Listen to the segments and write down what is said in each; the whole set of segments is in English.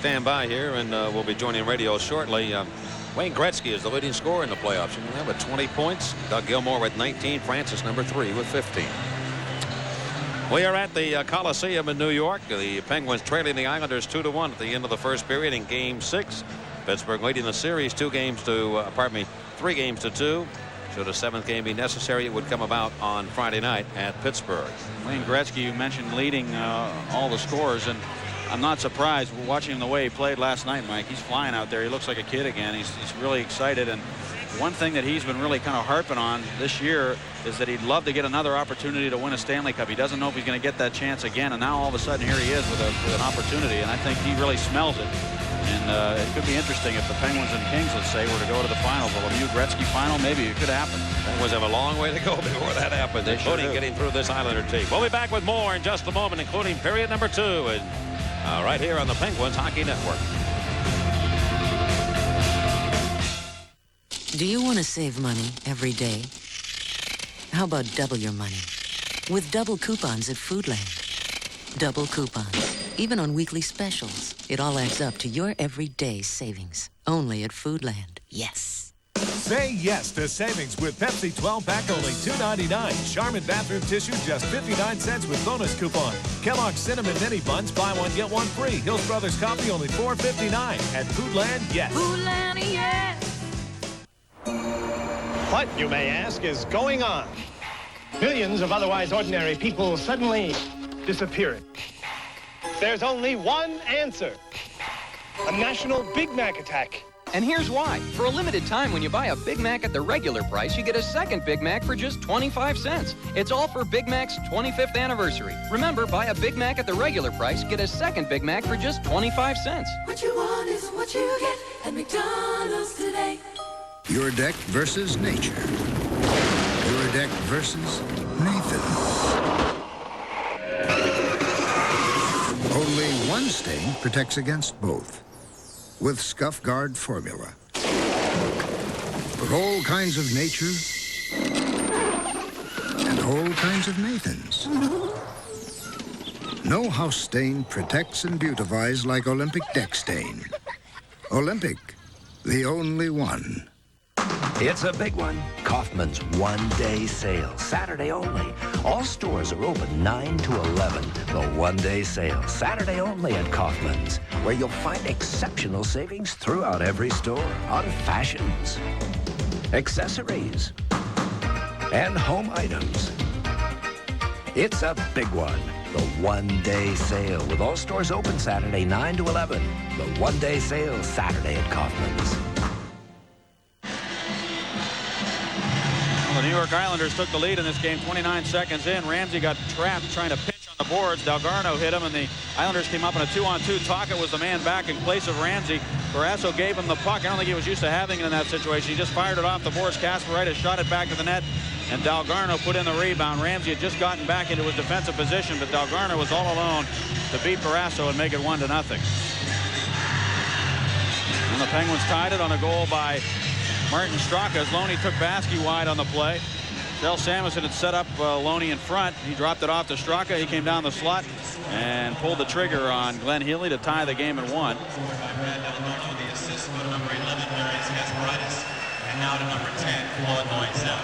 stand by here, and we'll be joining radio shortly. Wayne Gretzky is the leading scorer in the playoffs. You have 20 points. Doug Gilmour with 19. Francis number 3 with 15. We are at the Coliseum in New York. The Penguins trailing the Islanders 2-1 at the end of the first period in Game 6. Pittsburgh leading the series 3 games to 2. Should a 7th game be necessary, it would come about on Friday night at Pittsburgh. Wayne Gretzky, you mentioned, leading all the scores, and I'm not surprised watching the way he played last night, Mike. He's flying out there. He looks like a kid again. He's really excited, and one thing that he's been really kind of harping on this year is that he'd love to get another opportunity to win a Stanley Cup. He doesn't know if he's going to get that chance again, and now all of a sudden here he is with an opportunity, and I think he really smells it. And it could be interesting if the Penguins and Kings, let's say, were to go to the finals. The Lemieux Gretzky final, maybe it could happen. Penguins have a long way to go before that happens, including getting through this Islander team. We'll be back with more in just a moment, including period number 2, and right here on the Penguins Hockey Network. Do you want to save money every day? How about double your money with double coupons at Foodland? Double coupons, even on weekly specials. It all adds up to your everyday savings. Only at Foodland. Yes. Say yes to savings with Pepsi 12-pack only $2.99. Charmin bathroom tissue just 59 cents with bonus coupon. Kellogg's Cinnamon Mini Buns, buy one, get one free. Hills Brothers Coffee only $4.59. At Foodland, yes. Foodland, yes. What, you may ask, is going on? Millions of otherwise ordinary people suddenly disappearing. There's only one answer. A national Big Mac attack. And here's why. For a limited time, when you buy a Big Mac at the regular price, you get a second Big Mac for just 25 cents. It's all for Big Mac's 25th anniversary. Remember, buy a Big Mac at the regular price, get a second Big Mac for just 25 cents. What you want is what you get at McDonald's today. Your deck versus nature. Your deck versus Nathan. Only one stain protects against both. With Scuff Guard formula. For all kinds of nature and all kinds of Nathans. No house stain protects and beautifies like Olympic deck stain. Olympic, the only one. It's a big one. Kaufman's one-day sale, Saturday only. All stores are open 9 to 11. The one-day sale, Saturday only at Kaufman's, where you'll find exceptional savings throughout every store on fashions, accessories, and home items. It's a big one. The one-day sale, with all stores open Saturday 9 to 11. The one-day sale, Saturday at Kaufman's. The New York Islanders took the lead in this game 29 seconds in. Ramsey got trapped trying to pinch on the boards. Dalgarno hit him, and the Islanders came up in a 2-on-2. Tocchet was the man back in place of Ramsey. Barrasso gave him the puck. I don't think he was used to having it in that situation. He just fired it off the boards. Kasparaitis shot it back to the net, and Dalgarno put in the rebound. Ramsey had just gotten back into his defensive position, but Dalgarno was all alone to beat Barrasso and make it 1-0. And the Penguins tied it on a goal by Martin Straka as Loney took Baskey wide on the play. Del Samuelson had set up Loney in front. He dropped it off to Straka. He came down the slot and pulled the trigger on Glenn Healy to tie the game at 1. The assist from number 11, Darius Kasparaitis, and now to number 10, Claude Noisel.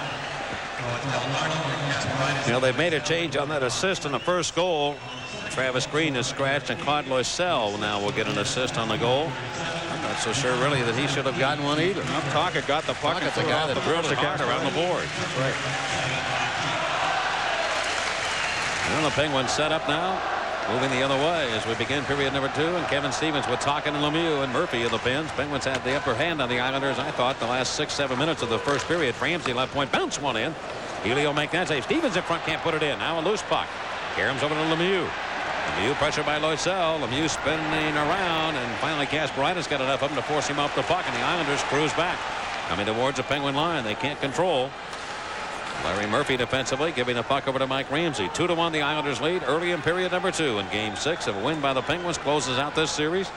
You know, they've made a change on that assist in the first goal. Travis Green is scratched, and Claude Loisel now will get an assist on the goal. I'm not so sure really that he should have gotten one either. Well, Tocchet got the puck. Tocchett's the guy that drilled it hard around the board. That's right. Well, the Penguins set up now, moving the other way as we begin period number 2, and Kevin Stevens with Tocchet and Lemieux and Murphy in the pins. Penguins had the upper hand on the Islanders, I thought, the last 6-7 minutes of the first period. Ramsey left point, bounce one in. Healy will make that save. Stevens in front, can't put it in. Now a loose puck. Karam's over to Lemieux. Lemieux pressured by Loisel. Lemieux spinning around, and finally Kasparaitis got enough of him to force him off the puck, and the Islanders cruise back. Coming towards the Penguin line, they can't control. Larry Murphy defensively giving the puck over to Mike Ramsey. 2-1 the Islanders lead early in period number 2 in game 6. A win by the Penguins closes out this series.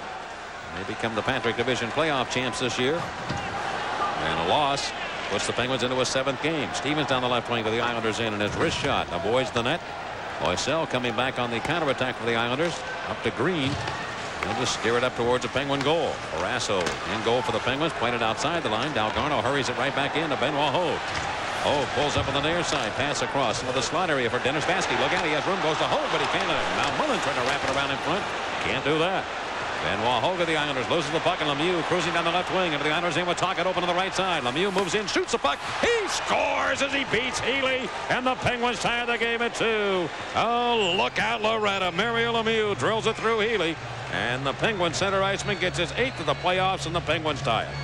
They become the Patrick Division playoff champs this year. And a loss puts the Penguins into a 7th game. Stevens down the left wing with the Islanders in, and his wrist shot avoids the net. Loisel coming back on the counterattack for the Islanders. Up to Green. They'll just steer it up towards the Penguin goal. Barrasso in goal for the Penguins. Pointed outside the line. Dalgarno hurries it right back in to Benoit Hogue. Hogue pulls up on the near side. Pass across into the slot area for Dennis Vaske. Look out, he has room. Goes to Hogue, but he can't. Now Mullen trying to wrap it around in front. Can't do that. Benoit Hogue of the Islanders loses the puck, and Lemieux cruising down the left wing. And the Islanders in with Tocchet open to the right side. Lemieux moves in, shoots the puck. He scores as he beats Healy, and the Penguins tie the game at 2. Oh, look out, Loretta. Mario Lemieux drills it through Healy, and the Penguin center iceman gets his 8th of the playoffs, and the Penguins tie it.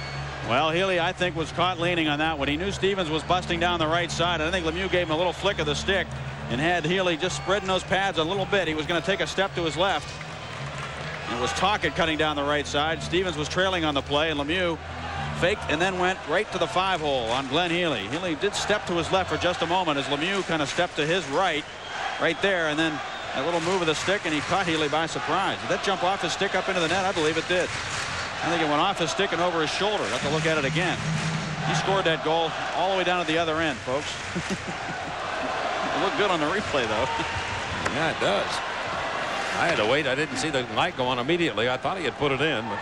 Well, Healy, I think, was caught leaning on that one. He knew Stevens was busting down the right side. I think Lemieux gave him a little flick of the stick and had Healy just spreading those pads a little bit. He was going to take a step to his left. It was Tocchet cutting down the right side. Stevens was trailing on the play, and Lemieux faked and then went right to the 5-hole on Glenn Healy. Healy did step to his left for just a moment as Lemieux kind of stepped to his right there, and then a little move of the stick, and he caught Healy by surprise. Did that jump off his stick up into the net? I believe it did. I think it went off his stick and over his shoulder. Have to look at it again. He scored that goal all the way down at the other end, folks. It looked good on the replay, though. Yeah, it does. I had to wait. I didn't see the light go on immediately. I thought he had put it in, but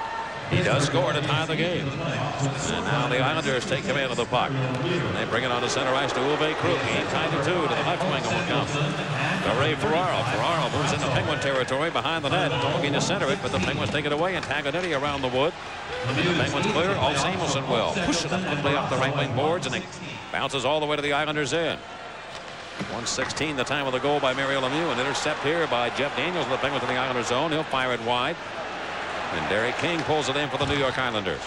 he does score to tie the game. And now the Islanders take command of the puck. And they bring it on to center ice to Uwe Krug. Game tied to 2 to the left wing will come. To Ray Ferraro. Ferraro moves into Penguin territory behind the net, looking to center it, but the Penguins take it away, and Taglianetti around the wood. The Penguins clear. Oh, Samuelson will push it up quickly off the right wing boards, and it bounces all the way to the Islanders' end. 1:16 the time of the goal by Mario Lemieux. An intercept here by Jeff Daniels of the Penguins in the Islanders zone. He'll fire it wide. And Derek King pulls it in for the New York Islanders.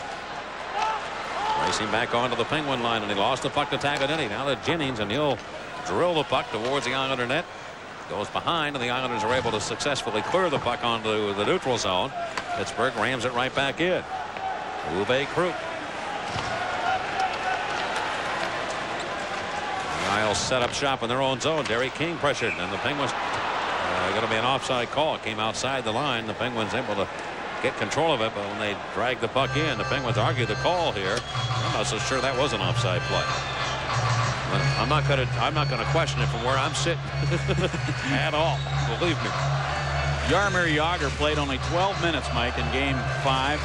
Racing back onto the Penguin line, and he lost the puck to Taglianetti. Now to Jennings, and he'll drill the puck towards the Islander net. Goes behind, and the Islanders are able to successfully clear the puck onto the neutral zone. Pittsburgh rams it right back in. Uwe Krug. Isles set up shop in their own zone. Derek King pressured, and the Penguins going to be an offside call. It came outside the line. The Penguins able to get control of it, but when they dragged the puck in, the Penguins argued the call here. I'm not so sure that was an offside play. But I'm not going to question it from where I'm sitting at all. Believe me. Jaromir Jagr played only 12 minutes, Mike, in Game 5.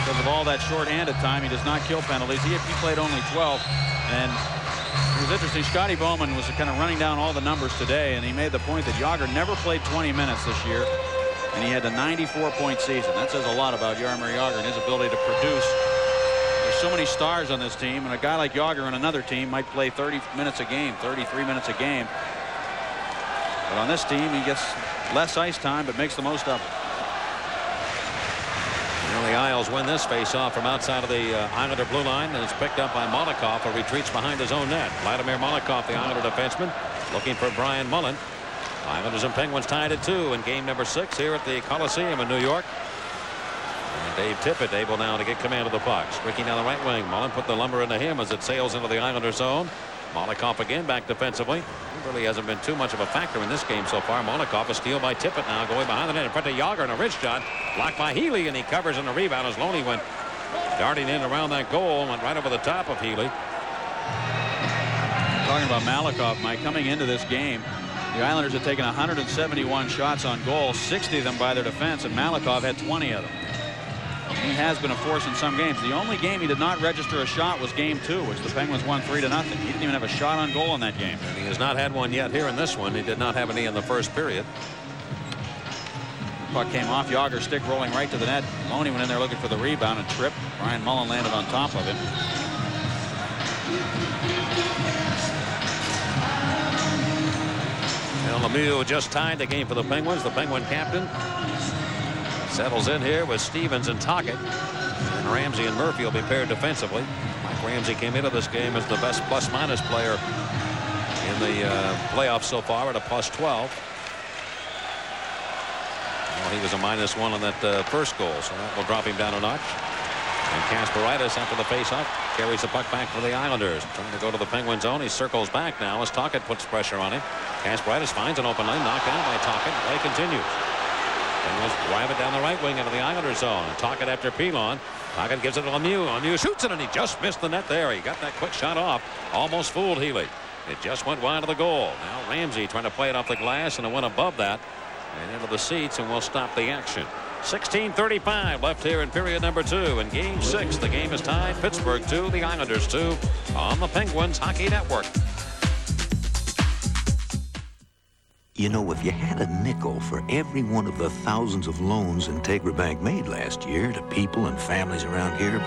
Because of all that short-handed time, he does not kill penalties. He played only 12, and it was interesting. Scotty Bowman was kind of running down all the numbers today, and he made the point that Jagr never played 20 minutes this year, and he had a 94-point season. That says a lot about Jaromir Jagr and his ability to produce. There's so many stars on this team, and a guy like Jagr on another team might play 30 minutes a game, 33 minutes a game. But on this team, he gets less ice time, but makes the most of it. Well, the Isles win this face-off from outside of the Islander blue line, and it's picked up by Monacoff, who retreats behind his own net. Vladimir Monacoff, the Islander defenseman, looking for Brian Mullen. Islanders and Penguins tied at 2 in game number 6 here at the Coliseum in New York. And Dave Tippett able now to get command of the puck. Streaking down the right wing. Mullen put the lumber into him as it sails into the Islander zone. Monacoff again back defensively. He really hasn't been too much of a factor in this game so far. Monacoff a steal by Tippett now going behind the net in front of Jagr, and a wrist shot blocked by Healy, and he covers in the rebound as Loney went darting in around that goal, went right over the top of Healy. Talking about Malakoff, Mike, coming into this game, the Islanders had taken 171 shots on goal, 60 of them by their defense, and Malakoff had 20 of them. He has been a force in some games. The only game he did not register a shot was Game 2, which the Penguins won 3-0. He didn't even have a shot on goal in that game. And he has not had one yet here in this one. He did not have any in the first period. Puck came off Jagr's stick, rolling right to the net. Loney went in there looking for the rebound and tripped. Brian Mullen landed on top of it. Well, Lemieux just tied the game for the Penguins. The Penguin captain settles in here with Stevens and Tocchet. And Ramsey and Murphy will be paired defensively. Mike Ramsey came into this game as the best plus-minus player in the playoffs so far at a +12. Well, he was a -1 on that first goal, so that will drop him down a notch. And Kasparaitis, after the face-off, carries the puck back for the Islanders. Trying to go to the Penguin zone. He circles back now as Tocchet puts pressure on him. Kasparaitis finds an open lane, knocked out by Tocchet. Play continues. Penguins drive it down the right wing into the Islanders zone. Tocchet after Pilon. Tocchet gives it to Lemieux. Lemieux shoots it, and he just missed the net there. He got that quick shot off. Almost fooled Healy. It just went wide of the goal. Now Ramsey trying to play it off the glass, and it went above that and into the seats, and will stop the action. 16:35 left here in period number 2 in game 6. The game is tied Pittsburgh 2, the Islanders 2 on the Penguins Hockey Network. You know, if you had a nickel for every one of the thousands of loans Integra Bank made last year to people and families around here,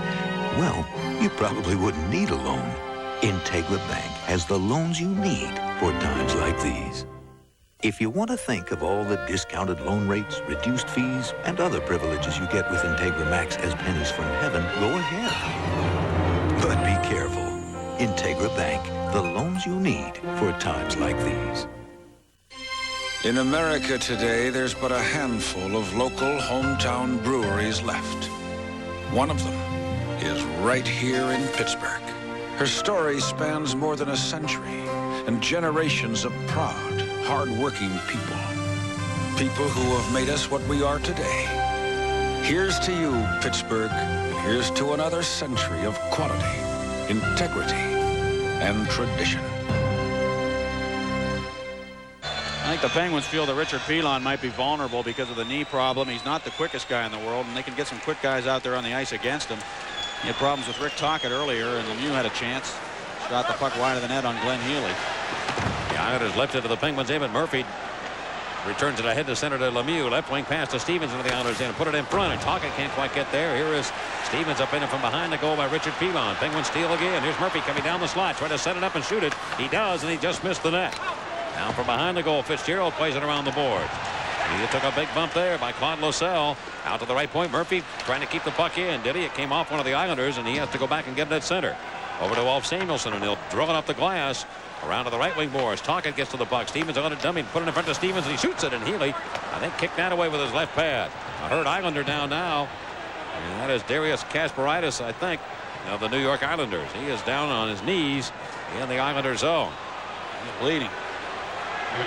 well, you probably wouldn't need a loan. Integra Bank has the loans you need for times like these. If you want to think of all the discounted loan rates, reduced fees, and other privileges you get with Integra Max as pennies from heaven, go ahead. But be careful. Integra Bank, the loans you need for times like these. In America today, there's but a handful of local hometown breweries left. One of them is right here in Pittsburgh. Her story spans more than a century and generations of proud, hard-working people. People who have made us what we are today. Here's to you, Pittsburgh. Here's to another century of quality, integrity, and tradition. I think the Penguins feel that Richard Pilon might be vulnerable because of the knee problem. He's not the quickest guy in the world, and they can get some quick guys out there on the ice against him. He had problems with Rick Tocchet earlier, and Lemieux had a chance. Shot the puck wide of the net on Glenn Healy. The Islanders left it to the Penguins. Eamon Murphy returns it ahead to center to Lemieux. Left wing pass to Stevens into the Islanders and put it in front. And Tocchet can't quite get there. Here is Stevens up in it from behind the goal by Richard Pilon. Penguins steal again. Here's Murphy coming down the slot. Trying to set it up and shoot it. He does, and he just missed the net. Now from behind the goal, Fitzgerald plays it around the board. He took a big bump there by Claude Losell. Out to the right point. Murphy trying to keep the puck in. Did he? It came off one of the Islanders, and he has to go back and get it at center. Over to Wolf Samuelson, and he'll drill it up the glass. Around to the right wing boards. Tocchet gets to the puck. Stevens on a dummy. Put it in front of Stevens, and he shoots it. And Healy, I think, kicked that away with his left pad. A hurt Islander down now. And that is Darius Kasparaitis, I think, of the New York Islanders. He is down on his knees in the Islanders zone. He's bleeding. I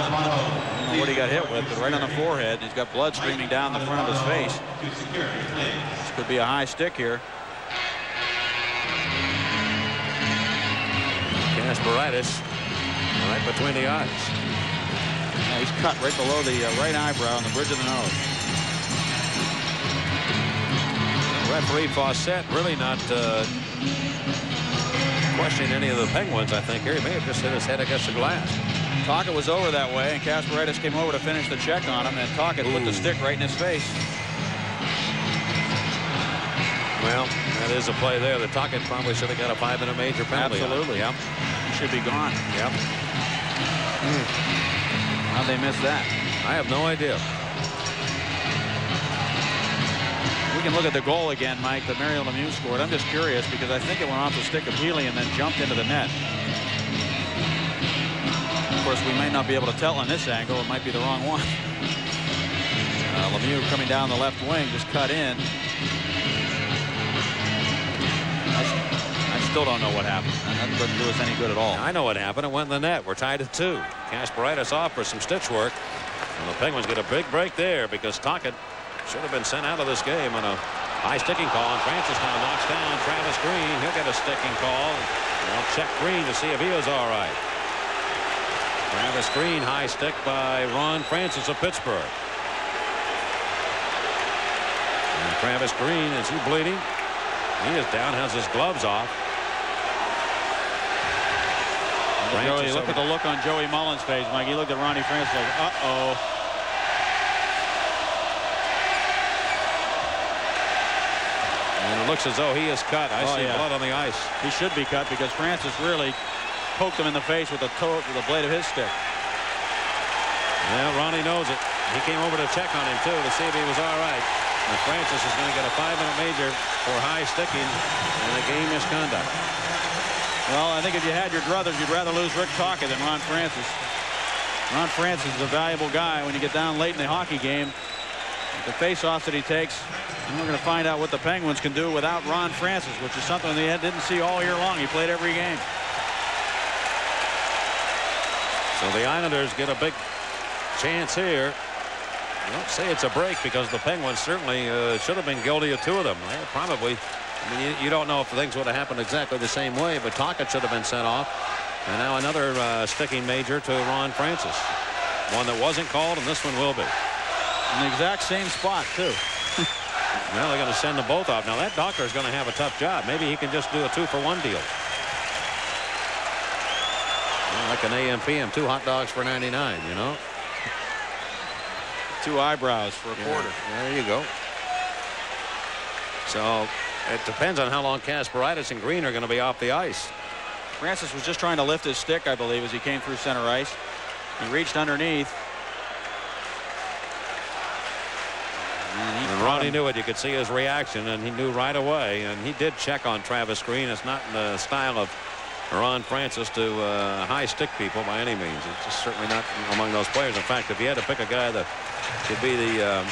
don't know what he got hit with, but right on the forehead. He's got blood streaming down the front of his face. This could be a high stick here. Kasparaitis right between the eyes. Yeah, he's cut right below the right eyebrow on the bridge of the nose. Referee Fawcett really not questioning any of the Penguins, I think. Here he may have just hit his head against the glass. Tocchet was over that way, and Kasparaitis came over to finish the check on him, and Tocchet put the stick right in his face. Well, that is a play there. The Tocchet probably should have got a 5-minute major penalty. Absolutely. Yep. He should be gone. Yep. How'd they miss that? I have no idea. We can look at the goal again, Mike, that Mario Lemieux scored. I'm just curious because I think it went off the stick of Healy and then jumped into the net. Of course, we may not be able to tell on this angle. It might be the wrong one. Lemieux coming down the left wing, just cut in. I still don't know what happened. That doesn't do us any good at all. I know what happened. It went in the net. We're tied at 2. Kasparaitis off for some stitch work. And the Penguins get a big break there because Tocchet should have been sent out of this game on a high sticking call. And Francis now knocks down Travis Green. He'll get a sticking call. They'll check Green to see if he is all right. Travis Green, high stick by Ron Francis of Pittsburgh. And Travis Green, is he bleeding? He is down, has his gloves off. Joey, look at the look on Joey Mullen's face, Mike. He looked at Ronnie Francis like, uh-oh. And it looks as though he is cut. I see blood on the ice. He should be cut because Francis really poked him in the face with the blade of his stick. Well, Ronnie knows it. He came over to check on him, too, to see if he was all right. And Francis is going to get a 5-minute major for high sticking and a game misconduct. Well, I think if you had your druthers, you'd rather lose Rick Tocchet than Ron Francis. Ron Francis is a valuable guy when you get down late in the hockey game. The face-offs that he takes, and we're going to find out what the Penguins can do without Ron Francis, which is something they didn't see all year long. He played every game. So the Islanders get a big chance here. I don't say it's a break because the Penguins certainly should have been guilty of 2 of them. Well, probably. I mean, you don't know if things would have happened exactly the same way, but Tocchet should have been sent off. And now another sticking major to Ron Francis. One that wasn't called, and this one will be. In the exact same spot, too. Well, they're going to send them both off. Now, that doctor is going to have a tough job. Maybe he can just do a 2-for-1 deal. Well, like an AM/PM, 2 hot dogs for 99, you know. 2 eyebrows for a quarter. There you go. So it depends on how long Kasparaitis and Green are going to be off the ice. Francis was just trying to lift his stick, I believe, as he came through center ice. He reached underneath. And Ronnie knew it. You could see his reaction, and he knew right away. And he did check on Travis Green. It's not in the style of Ron Francis to high stick people by any means. It's just certainly not among those players. In fact, if you had to pick a guy that could be the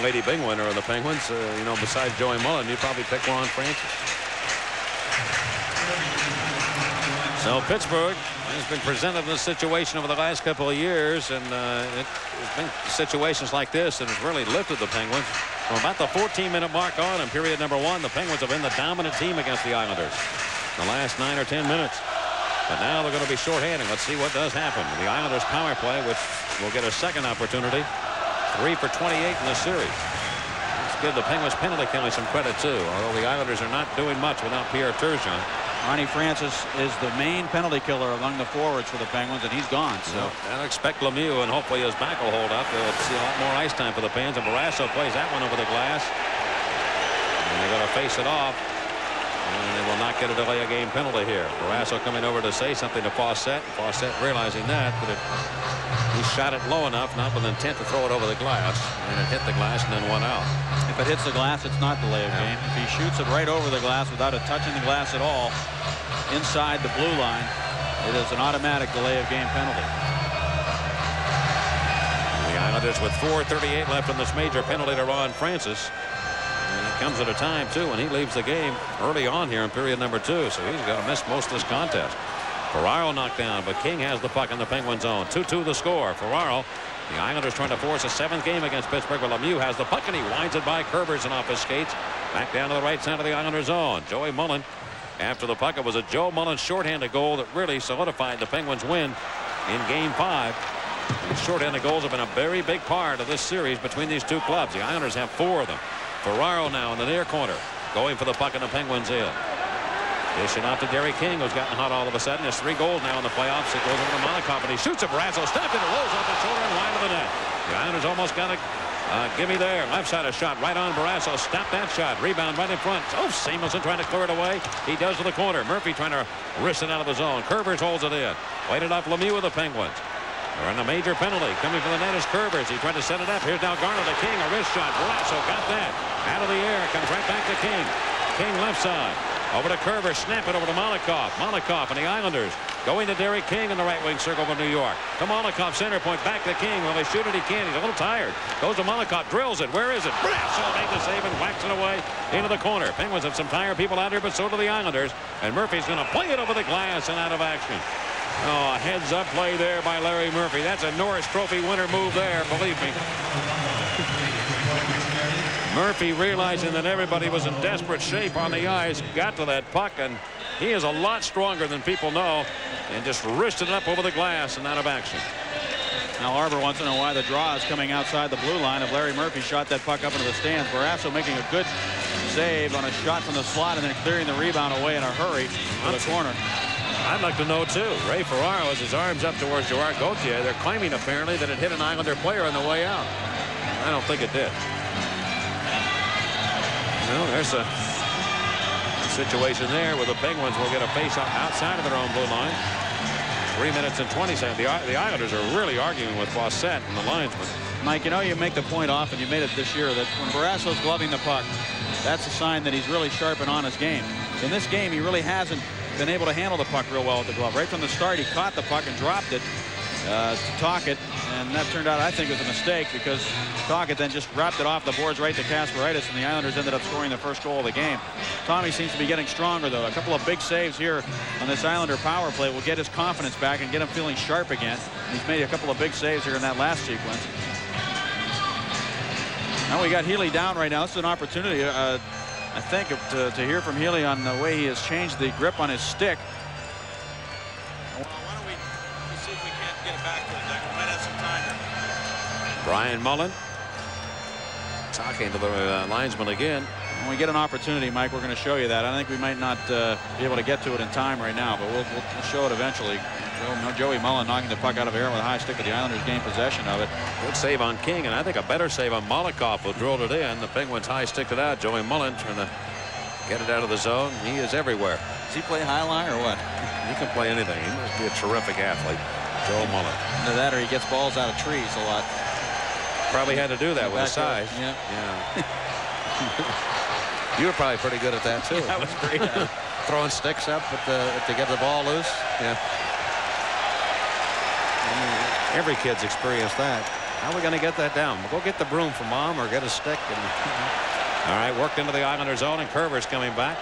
Lady Byng winner of the Penguins, you know, besides Joey Mullen, you'd probably pick Ron Francis. So Pittsburgh has been presented in this situation over the last couple of years, and it's been situations like this that has really lifted the Penguins. From about the 14-minute mark on in period number 1, the Penguins have been the dominant team against the Islanders the last 9 or 10 minutes. But now they're going to be shorthanded. Let's see what does happen. The Islanders power play, which will get a second opportunity. 3 for 28 in the series. Let's give the Penguins penalty killing some credit too, although the Islanders are not doing much without Pierre Turgeon. Ronnie Francis is the main penalty killer among the forwards for the Penguins, and he's gone. So I'll expect Lemieux, and hopefully his back will hold up. They'll see a lot more ice time for the Pens, and Barrasso plays that one over the glass. And they're going to face it off. And they will not get a delay of game penalty here. Barrasso coming over to say something to Fawcett. Fawcett realizing that, but he shot it low enough, not with intent to throw it over the glass. And it hit the glass and then went out. If it hits the glass, it's not delay of game. If he shoots it right over the glass without it touching the glass at all, inside the blue line, it is an automatic delay of game penalty. The Islanders with 4:38 left in this major penalty to Ron Francis. And it comes at a time, too, when he leaves the game early on here in period number 2. So he's going to miss most of this contest. Ferraro knocked down, but King has the puck in the Penguin zone. 2-2 the score. Ferraro, the Islanders trying to force a 7th game against Pittsburgh, but Lemieux has the puck, and he winds it by Kerber's and off his skates. Back down to the right side of the Islanders zone. Joey Mullen after the puck. It was a Joe Mullen shorthanded goal that really solidified the Penguins' win in Game 5. And shorthanded goals have been a very big part of this series between these two clubs. The Islanders have 4 of them. Ferraro now in the near corner, going for the puck in the Penguins' end. Dishing out to Derek King, who's gotten hot all of a sudden. There's 3 goals now in the playoffs. It goes over to Malakoff, and he shoots it. Barrasso stepped it, rolls off the shoulder and wide of the net. The Islanders almost got a gimme there. Left side a shot right on Barrasso. Stopped that shot. Rebound right in front. Oh, Samuelson trying to clear it away. He does to the corner. Murphy trying to wrist it out of the zone. Kerbers holds it in. Waited off Lemieux with the Penguins. They're on a major penalty. Coming from the net is Kerbers. He tried to set it up. Here's now Garner to King. A wrist shot. Barrasso got that. Out of the air. Comes right back to King. King left side. Over to Kerber. Snap it over to Malakoff. Malakoff and the Islanders going to Derek King in the right wing circle for New York. To Malakoff, center point. Back to King. Well, they shoot it. He can't. He's a little tired. Goes to Malakoff. Drills it. Where is it? Barrasso made the save and whacks it away into the corner. Penguins have some tired people out here, but so do the Islanders. And Murphy's going to play it over the glass and out of action. Oh, a heads-up play there by Larry Murphy. That's a Norris Trophy winner move there, believe me. Murphy, realizing that everybody was in desperate shape on the ice, got to that puck, and he is a lot stronger than people know, and just wristed it up over the glass and out of action. Now Arbor wants to know why the draw is coming outside the blue line. If Larry Murphy shot that puck up into the stands, Barrasso making a good save on a shot from the slot and then clearing the rebound away in a hurry to the corner. I'd like to know, too. Ray Ferraro has his arms up towards Gerard Gauthier. They're claiming, apparently, that it hit an Islander player on the way out. I don't think it did. Well, there's a situation there where the Penguins will get a face-off outside of their own blue line. 3 minutes and 20 seconds. The Islanders are really arguing with Fawcett and the linesman. Mike, you know, you make the point often, you made it this year, that when Barrasso's gloving the puck, that's a sign that he's really sharp and on his game. In this game, he really hasn't been able to handle the puck real well with the glove. Right from the start, he caught the puck and dropped it to Tocchet, and that turned out, I think, was a mistake because Tocchet then just wrapped it off the boards right to Kasparaitis, and the Islanders ended up scoring the first goal of the game. Tommy seems to be getting stronger, though. A couple of big saves here on this Islander power play will get his confidence back and get him feeling sharp again. He's made a couple of big saves here in that last sequence. Now we got Healy down right now. This is an opportunity, I think, to hear from Healy on the way he has changed the grip on his stick. Well, why don't we see if we can't get it back to it. We might have some time here. Brian Mullen Talking to the linesman again. When we get an opportunity, Mike, we're going to show you that. I think we might not be able to get to it in time right now, but we'll show it eventually. Joey Mullen knocking the puck out of air with a high stick, but the Islanders gain possession of it. Good save on King, and I think a better save on Malakoff, who drilled it in. The Penguins high sticked it out. Joey Mullen trying to get it out of the zone. He is everywhere. Does he play high line or what? He can play anything. He must be a terrific athlete, Joe Mullen. Either that or he gets balls out of trees a lot. Probably had to do that with his size. Yeah. You were probably pretty good at that too. That was great. Throwing sticks up to get the ball loose. Yeah. Every kid's experienced that. How are we going to get that down? We'll go get the broom from Mom or get a stick. All right, worked into the Islander zone, and Kerber's coming back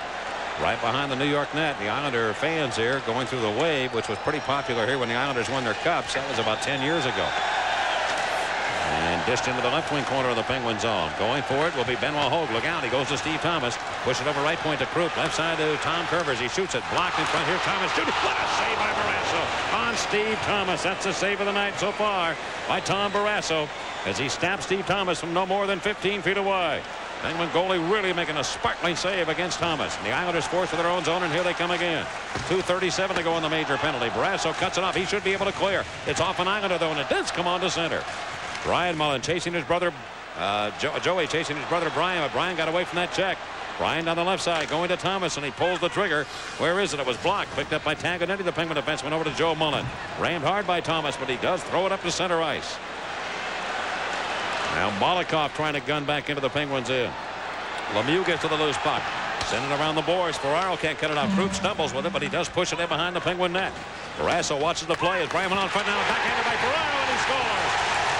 right behind the New York net. The Islander fans here going through the wave, which was pretty popular here when the Islanders won their cups. That was about 10 years ago. And dished into the left wing corner of the Penguin zone. Going for it will be Benoit Hogue. Look out. He goes to Steve Thomas. Push it over right point to Krupp. Left side to Tom Kervers. He shoots it. Blocked in front. Here Thomas shooting. What a save by Barrasso on Steve Thomas. That's the save of the night so far by Tom Barrasso as he snaps Steve Thomas from no more than 15 feet away. Penguin goalie really making a sparkling save against Thomas. And the Islanders forced to their own zone, and here they come again. 2:37 to go on the major penalty. Barrasso cuts it off. He should be able to clear. It's off an Islander, though, and it does come on to center. Brian Mullen chasing his brother, Joey chasing his brother Brian, but Brian got away from that check. Brian down the left side going to Thomas, and he pulls the trigger. Where is it? It was blocked. Picked up by Taganetti, the Penguin defenseman, over to Joe Mullen. Rammed hard by Thomas, but he does throw it up to center ice. Now Malakoff trying to gun back into the Penguins in. Lemieux gets to the loose puck. Send it around the boards. Ferraro can't cut it out. Krupp stumbles with it, but he does push it in behind the Penguin net. Barrasso watches the play as Brian on front now. Backhanded by Ferraro, and he scores.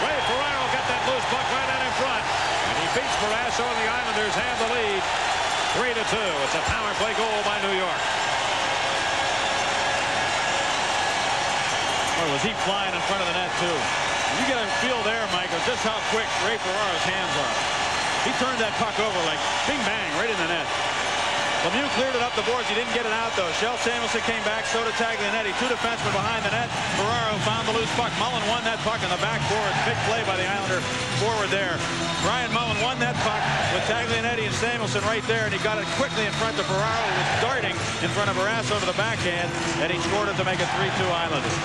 Ray Ferraro got that loose puck right out in front, and he beats Barrasso, and the Islanders have the lead 3-2. It's a power play goal by New York. Boy, was he flying in front of the net too. You get a feel there, Mike, of just how quick Ray Ferraro's hands are. He turned that puck over like bing bang right in the net. Lemieux cleared it up the boards. He didn't get it out, though. Shel Samuelson came back. So did Taglianetti. Two defensemen behind the net. Ferraro found the loose puck. Mullen won that puck in the backboard. Big play by the Islander forward there. Brian Mullen won that puck with Taglianetti and Samuelson right there, and he got it quickly in front of Ferraro, who was darting in front of Barrasso to the backhand, and he scored it to make it 3-2 Islanders.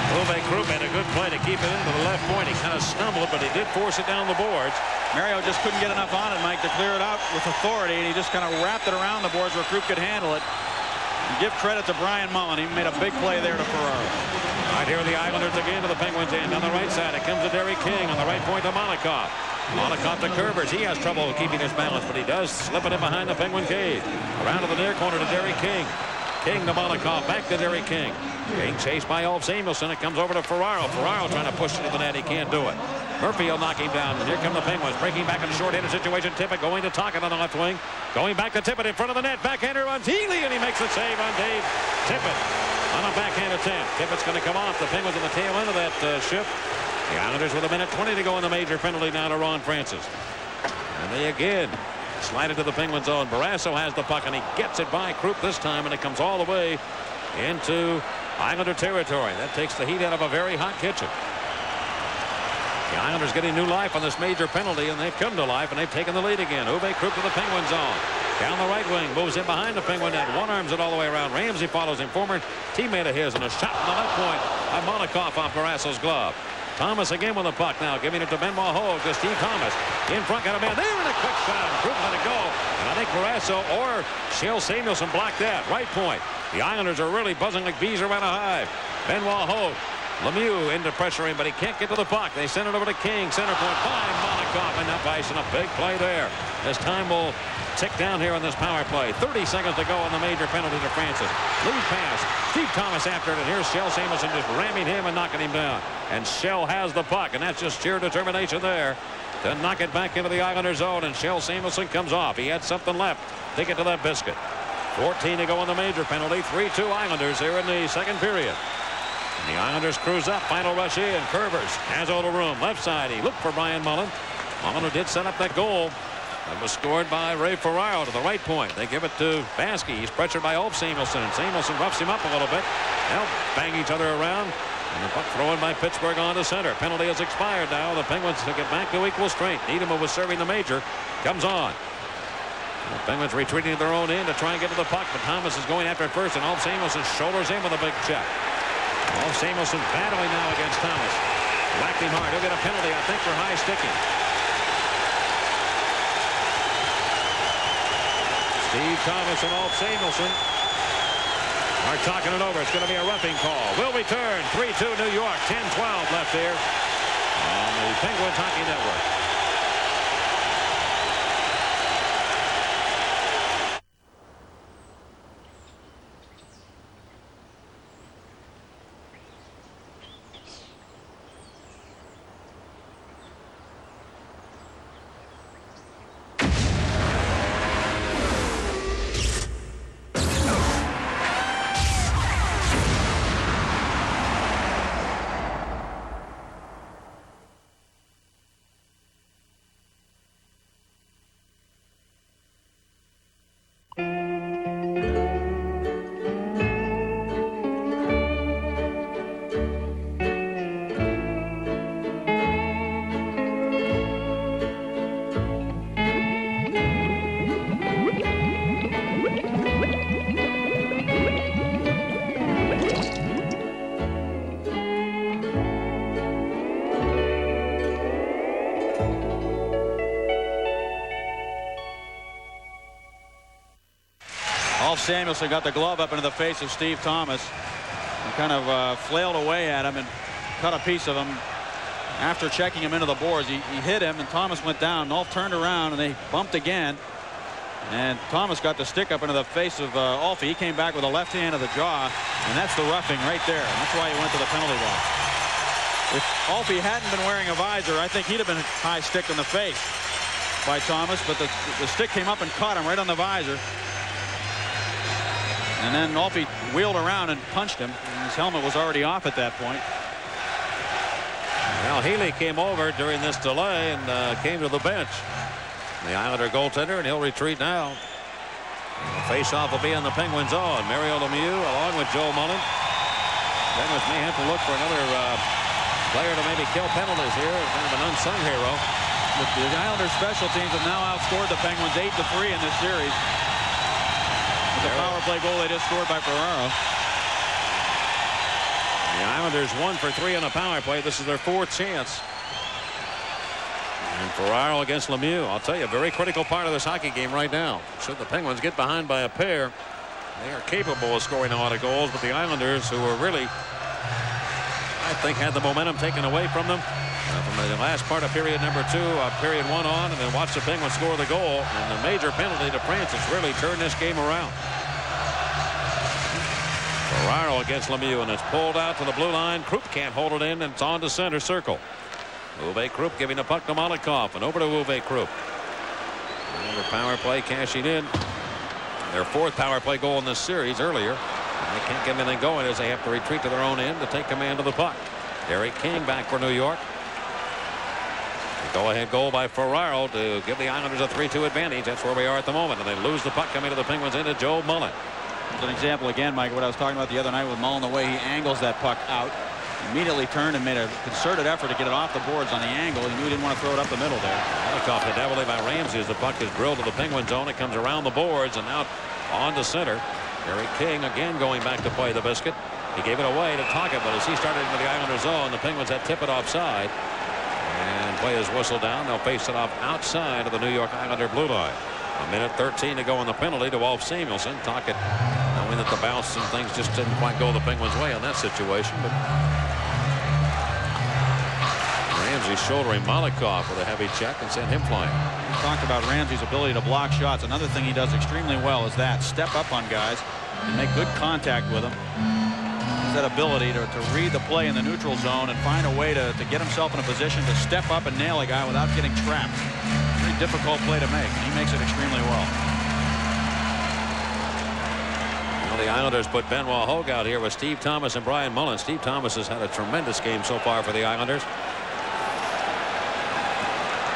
Uwe Krupp made a good play to keep it into the left point. He kind of stumbled, but he did force it down the boards. Mario just couldn't get enough on it, Mike, to clear it out with authority, and he just kind of wrapped it around the boards where Krupp could handle it. And give credit to Brian Mullen. He made a big play there to Ferraro. Right here are the Islanders again to the Penguins end. On the right side, it comes to Derek King. On the right point to Malakoff. Malakoff to Kervers. He has trouble keeping his balance, but he does slip it in behind the Penguin cage. Around to the near corner to Derek King. King to Malakoff. Back to Derek King. King chased by Ulf Samuelson. It comes over to Ferraro. Ferraro trying to push it to the net. He can't do it. Murphy will knock him down. And here come the Penguins. Breaking back in a short-handed situation. Tippett going to Tocchet on the left wing. Going back to Tippett in front of the net. Backhander on Healy, and he makes a save on Dave Tippett on a backhand attempt. Tippett's going to come off. The Penguins on the tail end of that shift. The Islanders with 1:20 to go in the major penalty now to Ron Francis. And they again slide it to the Penguin zone. Barrasso has the puck, and he gets it by Krupp this time, and it comes all the way into Islander territory. That takes the heat out of a very hot kitchen. The Islanders getting new life on this major penalty, and they've come to life, and they've taken the lead again. Uwe Krupp to the Penguin zone. Down the right wing, moves in behind the Penguin net, one-arms it all the way around. Ramsey follows him, former teammate of his, and a shot from the left point by Malakoff off Barrasso's glove. Thomas again with the puck now, giving it to Benoit Hogue to Steve Thomas. In front, got a man there, and a quick shot. Krupp let it go, and I think Barrasso or Shel Samuelson blocked that. Right point. The Islanders are really buzzing like bees around a hive. Benoit Hogue. Lemieux into pressure him, but he can't get to the puck. They send it over to King. Center point by Malakoff, and that Bison a big play there. As time will tick down here on this power play. 30 seconds to go on the major penalty to Francis. Lead pass. Steve Thomas after it, and here's Shel Samuelson just ramming him and knocking him down. And Shel has the puck, and that's just sheer determination there to knock it back into the Islander zone, and Shel Samuelson comes off. He had something left to get to that biscuit. 14 to go on the major penalty. 3-2 Islanders here in the second period. And the Islanders cruise up. Final rush in. Kervers has all the room. Left side. He looked for Brian Mullen. Mullen, who did set up that goal. That was scored by Ray Ferraro to the right point. They give it to Baskey. He's pressured by Ulf Samuelson, and Samuelson roughs him up a little bit. They'll bang each other around. And the puck thrown by Pittsburgh on to center. Penalty has expired now. The Penguins to get back to equal strength. Needham, who was serving the major, comes on. The Penguins retreating to their own end to try and get to the puck, but Thomas is going after it first, and Ulf Samuelsson shoulders in with a big check. Ulf Samuelsson battling now against Thomas. Whacked him hard. He'll get a penalty, I think, for high sticking. Steve Thomas and Ulf Samuelsson are talking it over. It's going to be a roughing call. Will return. 3-2 New York. 10-12 left here on the Penguins Hockey Network. Samuelsson got the glove up into the face of Steve Thomas and kind of flailed away at him and cut a piece of him. After checking him into the boards, he hit him, and Thomas went down. Ulf turned around, and they bumped again. And Thomas got the stick up into the face of Ulf. He came back with a left hand to the jaw, and that's the roughing right there. And that's why he went to the penalty box. If Ulf hadn't been wearing a visor, I think he'd have been high sticked in the face by Thomas, but the stick came up and caught him right on the visor. And then Ulfie wheeled around and punched him. And his helmet was already off at that point. Well, Healy came over during this delay and came to the bench. The Islander goaltender, and he'll retreat now. The face-off will be in the Penguins' zone. Mario Lemieux along with Joe Mullen. Penguins may have to look for another player to maybe kill penalties here. Kind of an unsung hero. The Islanders' special teams have now outscored the Penguins 8-3 in this series. The power play goal they just scored by Ferraro. The Islanders 1 for 3 on the power play. This is their fourth chance. And Ferraro against Lemieux. I'll tell you, a very critical part of this hockey game right now. Should the Penguins get behind by a pair, they are capable of scoring a lot of goals. But the Islanders, who are really, I think, had the momentum taken away from them from the last part of period number 2, period 1 on, and then watch the Penguins score the goal. And the major penalty to Francis really turned this game around. Ferraro against Lemieux, and it's pulled out to the blue line. Krupp can't hold it in, and it's on to center circle. Uwe Krupp giving the puck to Malikov, and over to Uwe Krupp. Another power play cashing in. Their fourth power play goal in this series earlier. And they can't get anything going as they have to retreat to their own end to take command of the puck. Derek King back for New York. Go-ahead goal by Ferraro to give the Islanders a 3-2 advantage. That's where we are at the moment. And they lose the puck coming to the Penguins into Joe Mullen. As an example again, Mike, what I was talking about the other night with Mullen, the way he angles that puck out. Immediately turned and made a concerted effort to get it off the boards on the angle. He knew he didn't want to throw it up the middle there. Malikov to Davila by Ramsey as the puck is drilled to the Penguin zone. It comes around the boards and out on to center. Derek King again going back to play the biscuit. He gave it away to Tocchet, but as he started into the Islander zone, the Penguins had tip it offside. And play is whistled down. They'll face it off outside of the New York Islander blue line. A minute 13 to go on the penalty to Ulf Samuelsson. Tocchet knowing that the bounce and things just didn't quite go the Penguins' way in that situation. But Ramsey shouldering Malikov with a heavy check and sent him flying. We talked about Ramsey's ability to block shots. Another thing he does extremely well is that. Step up on guys and make good contact with them. That ability to read the play in the neutral zone and find a way to get himself in a position to step up and nail a guy without getting trapped. Very difficult play to make. He makes it extremely well. Well, the Islanders put Benoit Hogue out here with Steve Thomas and Brian Mullen. Steve Thomas has had a tremendous game so far for the Islanders.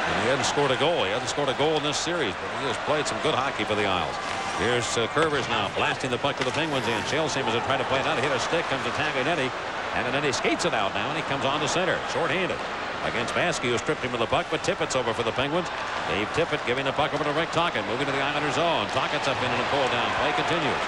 And he hasn't scored a goal. He hasn't scored a goal in this series, but he has played some good hockey for the Isles. Here's Curvers now blasting the puck to the Penguins in. Shale Simmons has tried to play it out. Hit a stick. Comes to Taglianetti. And then he skates it out now, and he comes on to center, shorthanded. Against Baskey, who stripped him of the puck, but Tippett's over for the Penguins. Dave Tippett giving the puck over to Rick Tocchet, moving to the Islanders' zone. Tocchett's up in and a pull down. Play continues.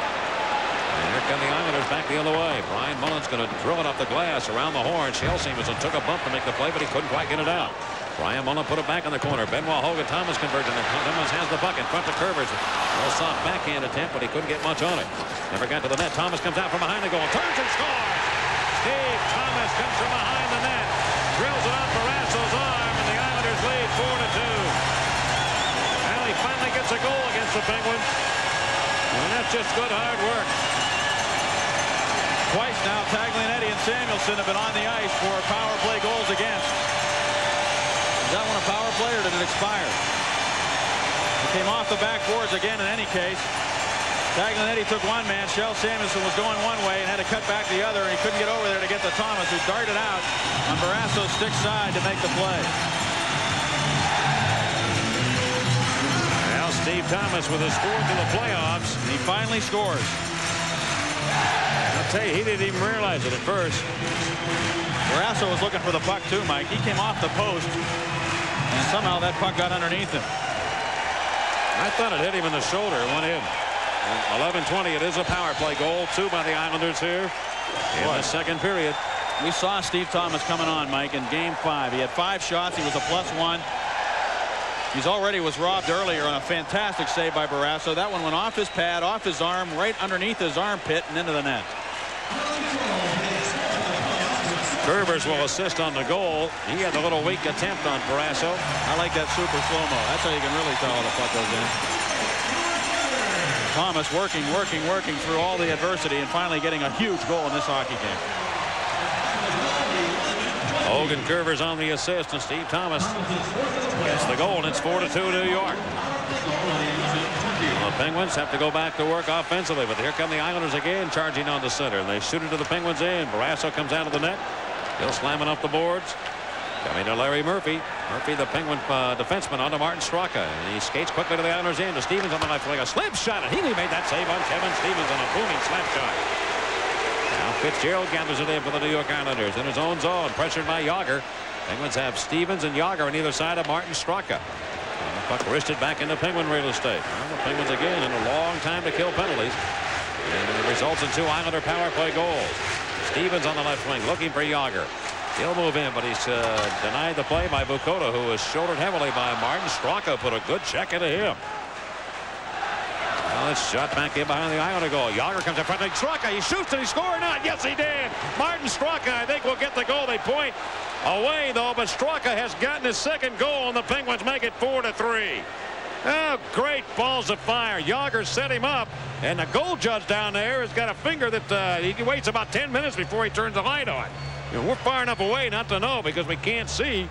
And here come the Islanders back the other way. Brian Mullen's going to drill it off the glass around the horn. Shell Stevenson took a bump to make the play, but he couldn't quite get it out. Brian Mullen put it back in the corner. Benoit Hogan Thomas conversion. Thomas has the puck in front of Curvers. A little soft backhand attempt, but he couldn't get much on it. Never got to the net. Thomas comes out from behind the goal. Turns and scores. Steve Thomas comes from behind the net. Drills it off Barrasso's arm, and the Islanders lead 4-2. And he finally gets a goal against the Penguins. And that's just good hard work. Twice now, Taglianetti and Samuelson have been on the ice for power play goals against. Is that one a power play, or did it expire? It came off the backboards again in any case. Taglianetti took one man. Shell Samuelson was going one way and had to cut back the other, and he couldn't get over there to get to Thomas, who darted out on Barrasso's stick side to make the play. Now Steve Thomas with his fourth in the playoffs. He finally scores. I'll tell you, he didn't even realize it at first. Barrasso was looking for the puck too, Mike. He came off the post, and somehow that puck got underneath him. I thought it hit him in the shoulder. It went in. 11-20. It is a power play goal. 2 by the Islanders here in the second period. We saw Steve Thomas coming on, Mike, in game 5. He had 5 shots. He was a +1. He's already was robbed earlier on a fantastic save by Barrasso. That one went off his pad, off his arm, right underneath his armpit, and into the net. Curvers will assist on the goal. He had a little weak attempt on Barrasso. I like that super slow-mo. That's how you can really tell how the puck goes in. Thomas working through all the adversity and finally getting a huge goal in this hockey game. Hogan Curvers on the assist, and Steve Thomas gets the goal, and it's 4-2 New York. The Penguins have to go back to work offensively, but here come the Islanders again, charging on the center, and they shoot it to the Penguins end. Barrasso comes out of the net. He'll slam it off the boards. Coming to Larry Murphy. Murphy, the Penguin defenseman, onto Martin Straka. And he skates quickly to the Islanders end. To Stevens on the left wing. A slip shot, and Healy made that save on Kevin Stevens on a booming slap shot. Now Fitzgerald gathers it in for the New York Islanders in his own zone, pressured by Yager. Penguins have Stevens and Yager on either side of Martin Straka. And the puck wristed back into Penguin real estate. Well, the Penguins again in a long time to kill penalties. And it results in 2 Islander power play goals. Stevens on the left wing looking for Yager. He'll move in, but he's denied the play by Bucota, who was shouldered heavily by Martin. Straka put a good check into him. Well, it's shot back in behind the Islander goal. Yager comes in front of Straka. He shoots and he scores not. Yes, he did. Martin Straka, I think, will get the goal. They point away, though, but Straka has gotten his second goal, and the Penguins make it 4-3. Oh, great balls of fire. Yager set him up, and the goal judge down there has got a finger that he waits about 10 minutes before he turns the light on. You know, we're far enough away not to know because we can't see.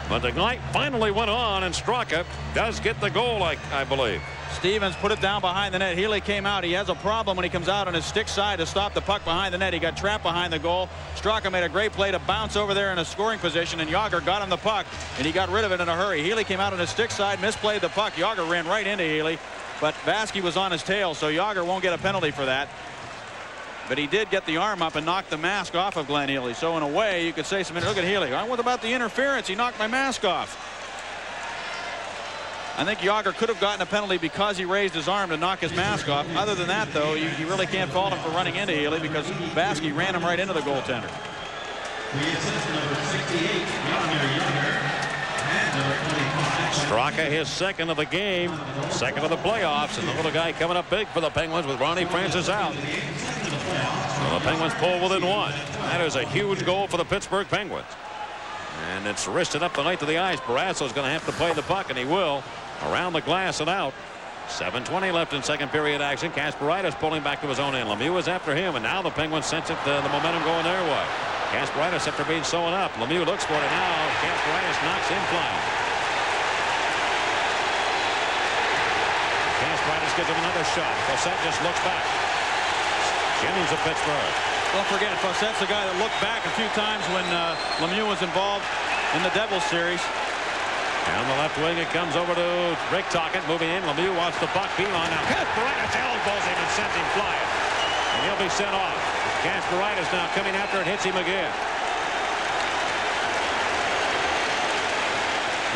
But the light finally went on, and Straka does get the goal, I believe. Stevens put it down behind the net. Healy came out. He has a problem when he comes out on his stick side to stop the puck behind the net. He got trapped behind the goal. Straka made a great play to bounce over there in a scoring position, and Yager got him the puck, and he got rid of it in a hurry. Healy came out on his stick side, misplayed the puck. Yager ran right into Healy, but Baskey was on his tail, so Yager won't get a penalty for that. But he did get the arm up and knocked the mask off of Glenn Healy. So in a way, you could say something. Look at Healy. What about the interference? He knocked my mask off. I think Yager could have gotten a penalty because he raised his arm to knock his mask off. Other than that, though, you really can't fault him for running into Healy because Baskey ran him right into the goaltender. Straka his second of the game, second of the playoffs, and the little guy coming up big for the Penguins with Ronnie Francis out. So the Penguins pull within 1. That is a huge goal for the Pittsburgh Penguins. And it's wristed up the length of the ice. Barrasso's going to have to play the puck, and he will, around the glass and out. 7:20 left in second period action. Kasparaitis pulling back to his own end. Lemieux is after him, and now the Penguins sense it, the momentum going their way. Kasparaitis after being sewn up. Lemieux looks for it, and now Kasparaitis knocks him flying. Kasparaitis gives him another shot. Fossett just looks back. Jennings of Pittsburgh. Don't forget, Fossett's the guy that looked back a few times when Lemieux was involved in the Devils series. Down the left wing, it comes over to Rick Tocchet, moving in. Lemieux wants the puck. Beeline now. Kasparaitis elbows him and sends him flying. And he'll be sent off. Kasparaitis now coming after it, hits him again.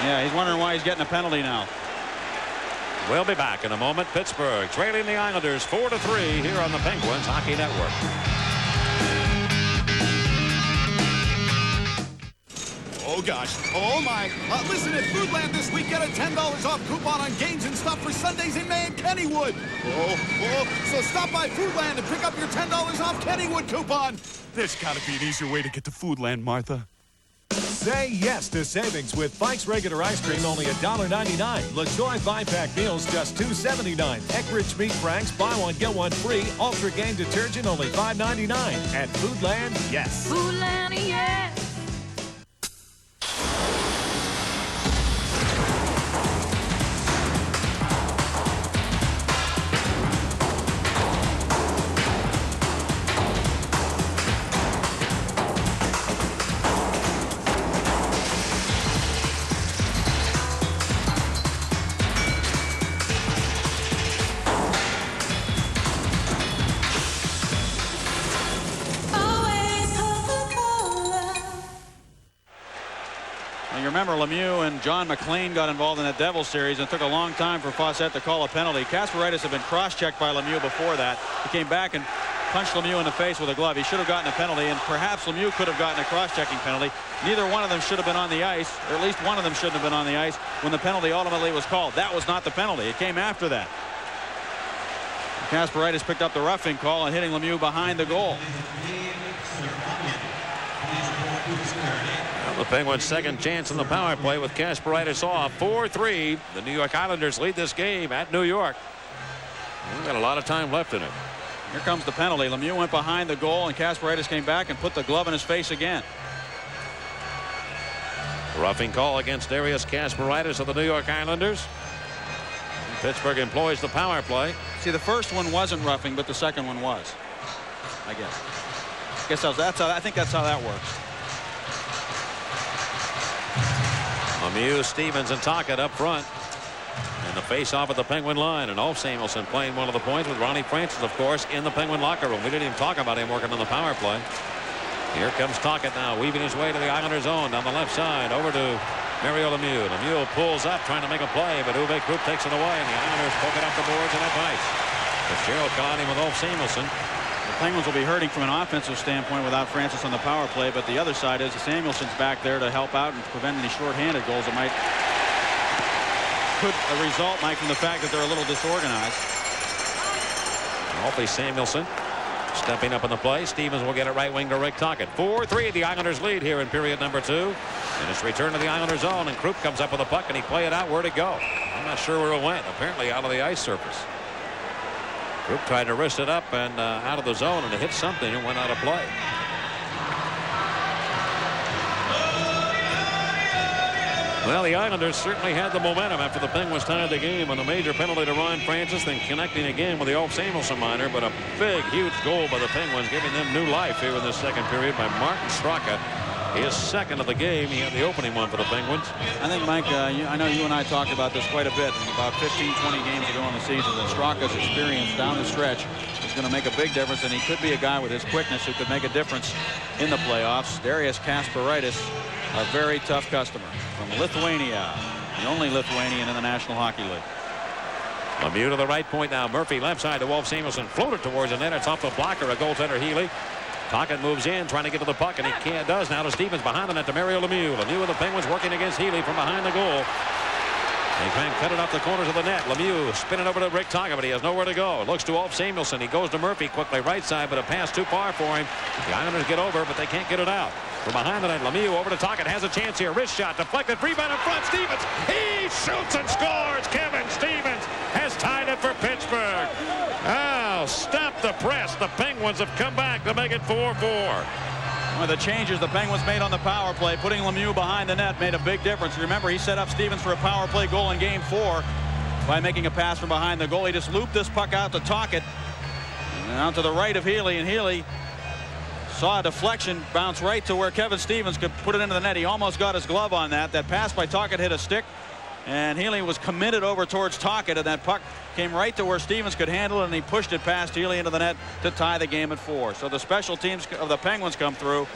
Yeah, he's wondering why he's getting a penalty now. We'll be back in a moment. Pittsburgh trailing the Islanders 4-3 here on the Penguins Hockey Network. Oh, gosh. Oh, my. Listen, at Foodland this week, get a $10 off coupon on games and stuff for Sundays in May and Kennywood. So stop by Foodland and pick up your $10 off Kennywood coupon. There's got to be an easier way to get to Foodland, Martha. Say yes to savings with Mike's regular ice cream, only $1.99. LaJoy 5-pack meals, just $2.79. Eckrich Meat Franks, buy one, get one free. Ultra Game detergent, only $5.99. At Foodland, yes. Foodland, yes. Remember, Lemieux and John McLean got involved in that Devils series, and it took a long time for Fawcett to call a penalty. Kasparaitis had been cross-checked by Lemieux before that. He came back and punched Lemieux in the face with a glove. He should have gotten a penalty, and perhaps Lemieux could have gotten a cross-checking penalty. Neither one of them should have been on the ice, or at least one of them shouldn't have been on the ice when the penalty ultimately was called. That was not the penalty. It came after that. Kasparaitis picked up the roughing call and hitting Lemieux behind the goal. The Penguins' second chance in the power play with Kasparaitis off. 4-3. The New York Islanders lead this game at New York. We've got a lot of time left in it. Here comes the penalty. Lemieux went behind the goal, and Kasparaitis came back and put the glove in his face again. Roughing call against Darius Kasparaitis of the New York Islanders. Pittsburgh employs the power play. See, the first one wasn't roughing, but the second one was. I think that's how that works. Lemieux, Stevens, and Tocchet up front. And the face-off at the Penguin line. And Ulf Samuelsson playing one of the points with Ronnie Francis, of course, in the Penguin locker room. We didn't even talk about him working on the power play. Here comes Tocchet now, weaving his way to the Islanders' zone down the left side. Over to Mario Lemieux. Lemieux pulls up, trying to make a play, but Uwe Krupp takes it away, and the Islanders poke it off the boards, and that bites. Fitzgerald colliding with Ulf Samuelsson. The Penguins will be hurting from an offensive standpoint without Francis on the power play, but the other side is Samuelson's back there to help out and prevent any shorthanded goals that could result, Mike, from the fact that they're a little disorganized. Alfie Samuelsson stepping up in the play. Stevens will get it right wing to Rick Tocchet. 4-3. The Islanders lead here in period number 2. And it's return to the Islanders zone, and Krupp comes up with a puck, and he played it out. Where'd it go? I'm not sure where it went. Apparently out of the ice surface. Krupp tried to wrist it up and out of the zone, and it hit something and went out of play. Well, the Islanders certainly had the momentum after the Penguins tied the game on a major penalty to Ron Francis, then connecting again with the Ulf Samuelsson minor, but a big, huge goal by the Penguins, giving them new life here in the second period by Martin Straka. His second of the game. He had the opening one for the Penguins. I think, Mike, I know you and I talked about this quite a bit about 15, 20 games ago in the season, that Straka's experience down the stretch is going to make a big difference, and he could be a guy with his quickness who could make a difference in the playoffs. Darius Kasparaitis, a very tough customer from Lithuania, the only Lithuanian in the National Hockey League. Lemieux to the right point now. Murphy left side to Wolf Samuelsson. Floated towards the net. It's off the blocker, a goaltender Healy. Tocchet moves in, trying to get to the puck, and he does now to Stevens behind the net to Mario Lemieux. Lemieux with the Penguins working against Healy from behind the goal. They try and cut it off the corners of the net. Lemieux spinning over to Rick Tocchet, but he has nowhere to go. Looks to Ulf Samuelsson. He goes to Murphy quickly right side, but a pass too far for him. The Islanders get over, but they can't get it out. From behind the net, Lemieux over to Tocchet. Has a chance here. Wrist shot deflected. Rebound in front. Stevens. He shoots and scores. Kevin Stevens has tied it for Pittsburgh. Oh, stop the press. The Penguins have come back to make it 4-4. One of the changes the Penguins made on the power play, putting Lemieux behind the net, made a big difference. Remember, he set up Stevens for a power play goal in Game 4 by making a pass from behind the goal. He just looped this puck out to Tocchet and out to the right of Healy, and Healy saw a deflection bounce right to where Kevin Stevens could put it into the net. He almost got his glove on that. That pass by Tocchet hit a stick. And Healy was committed over towards Tocchet, and that puck came right to where Stevens could handle it, and he pushed it past Healy into the net to tie the game at 4. So the special teams of the Penguins come through.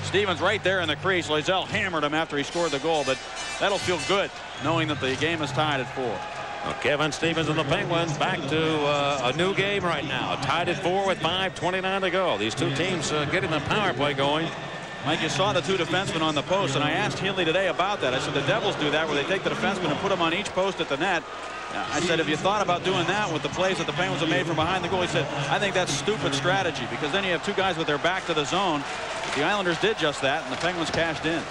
Stevens right there in the crease. Loiselle hammered him after he scored the goal, but that'll feel good knowing that the game is tied at 4. Well, Kevin Stevens and the Penguins back to a new game right now. Tied at 4 with 5:29 to go. These two teams getting the power play going. Mike, you saw the two defensemen on the post, and I asked Healy today about that. I said the Devils do that where they take the defenseman and put them on each post at the net. I said, have you thought about doing that with the plays that the Penguins have made from behind the goal? He said, I think that's stupid strategy because then you have two guys with their back to the zone. The Islanders did just that, and the Penguins cashed in.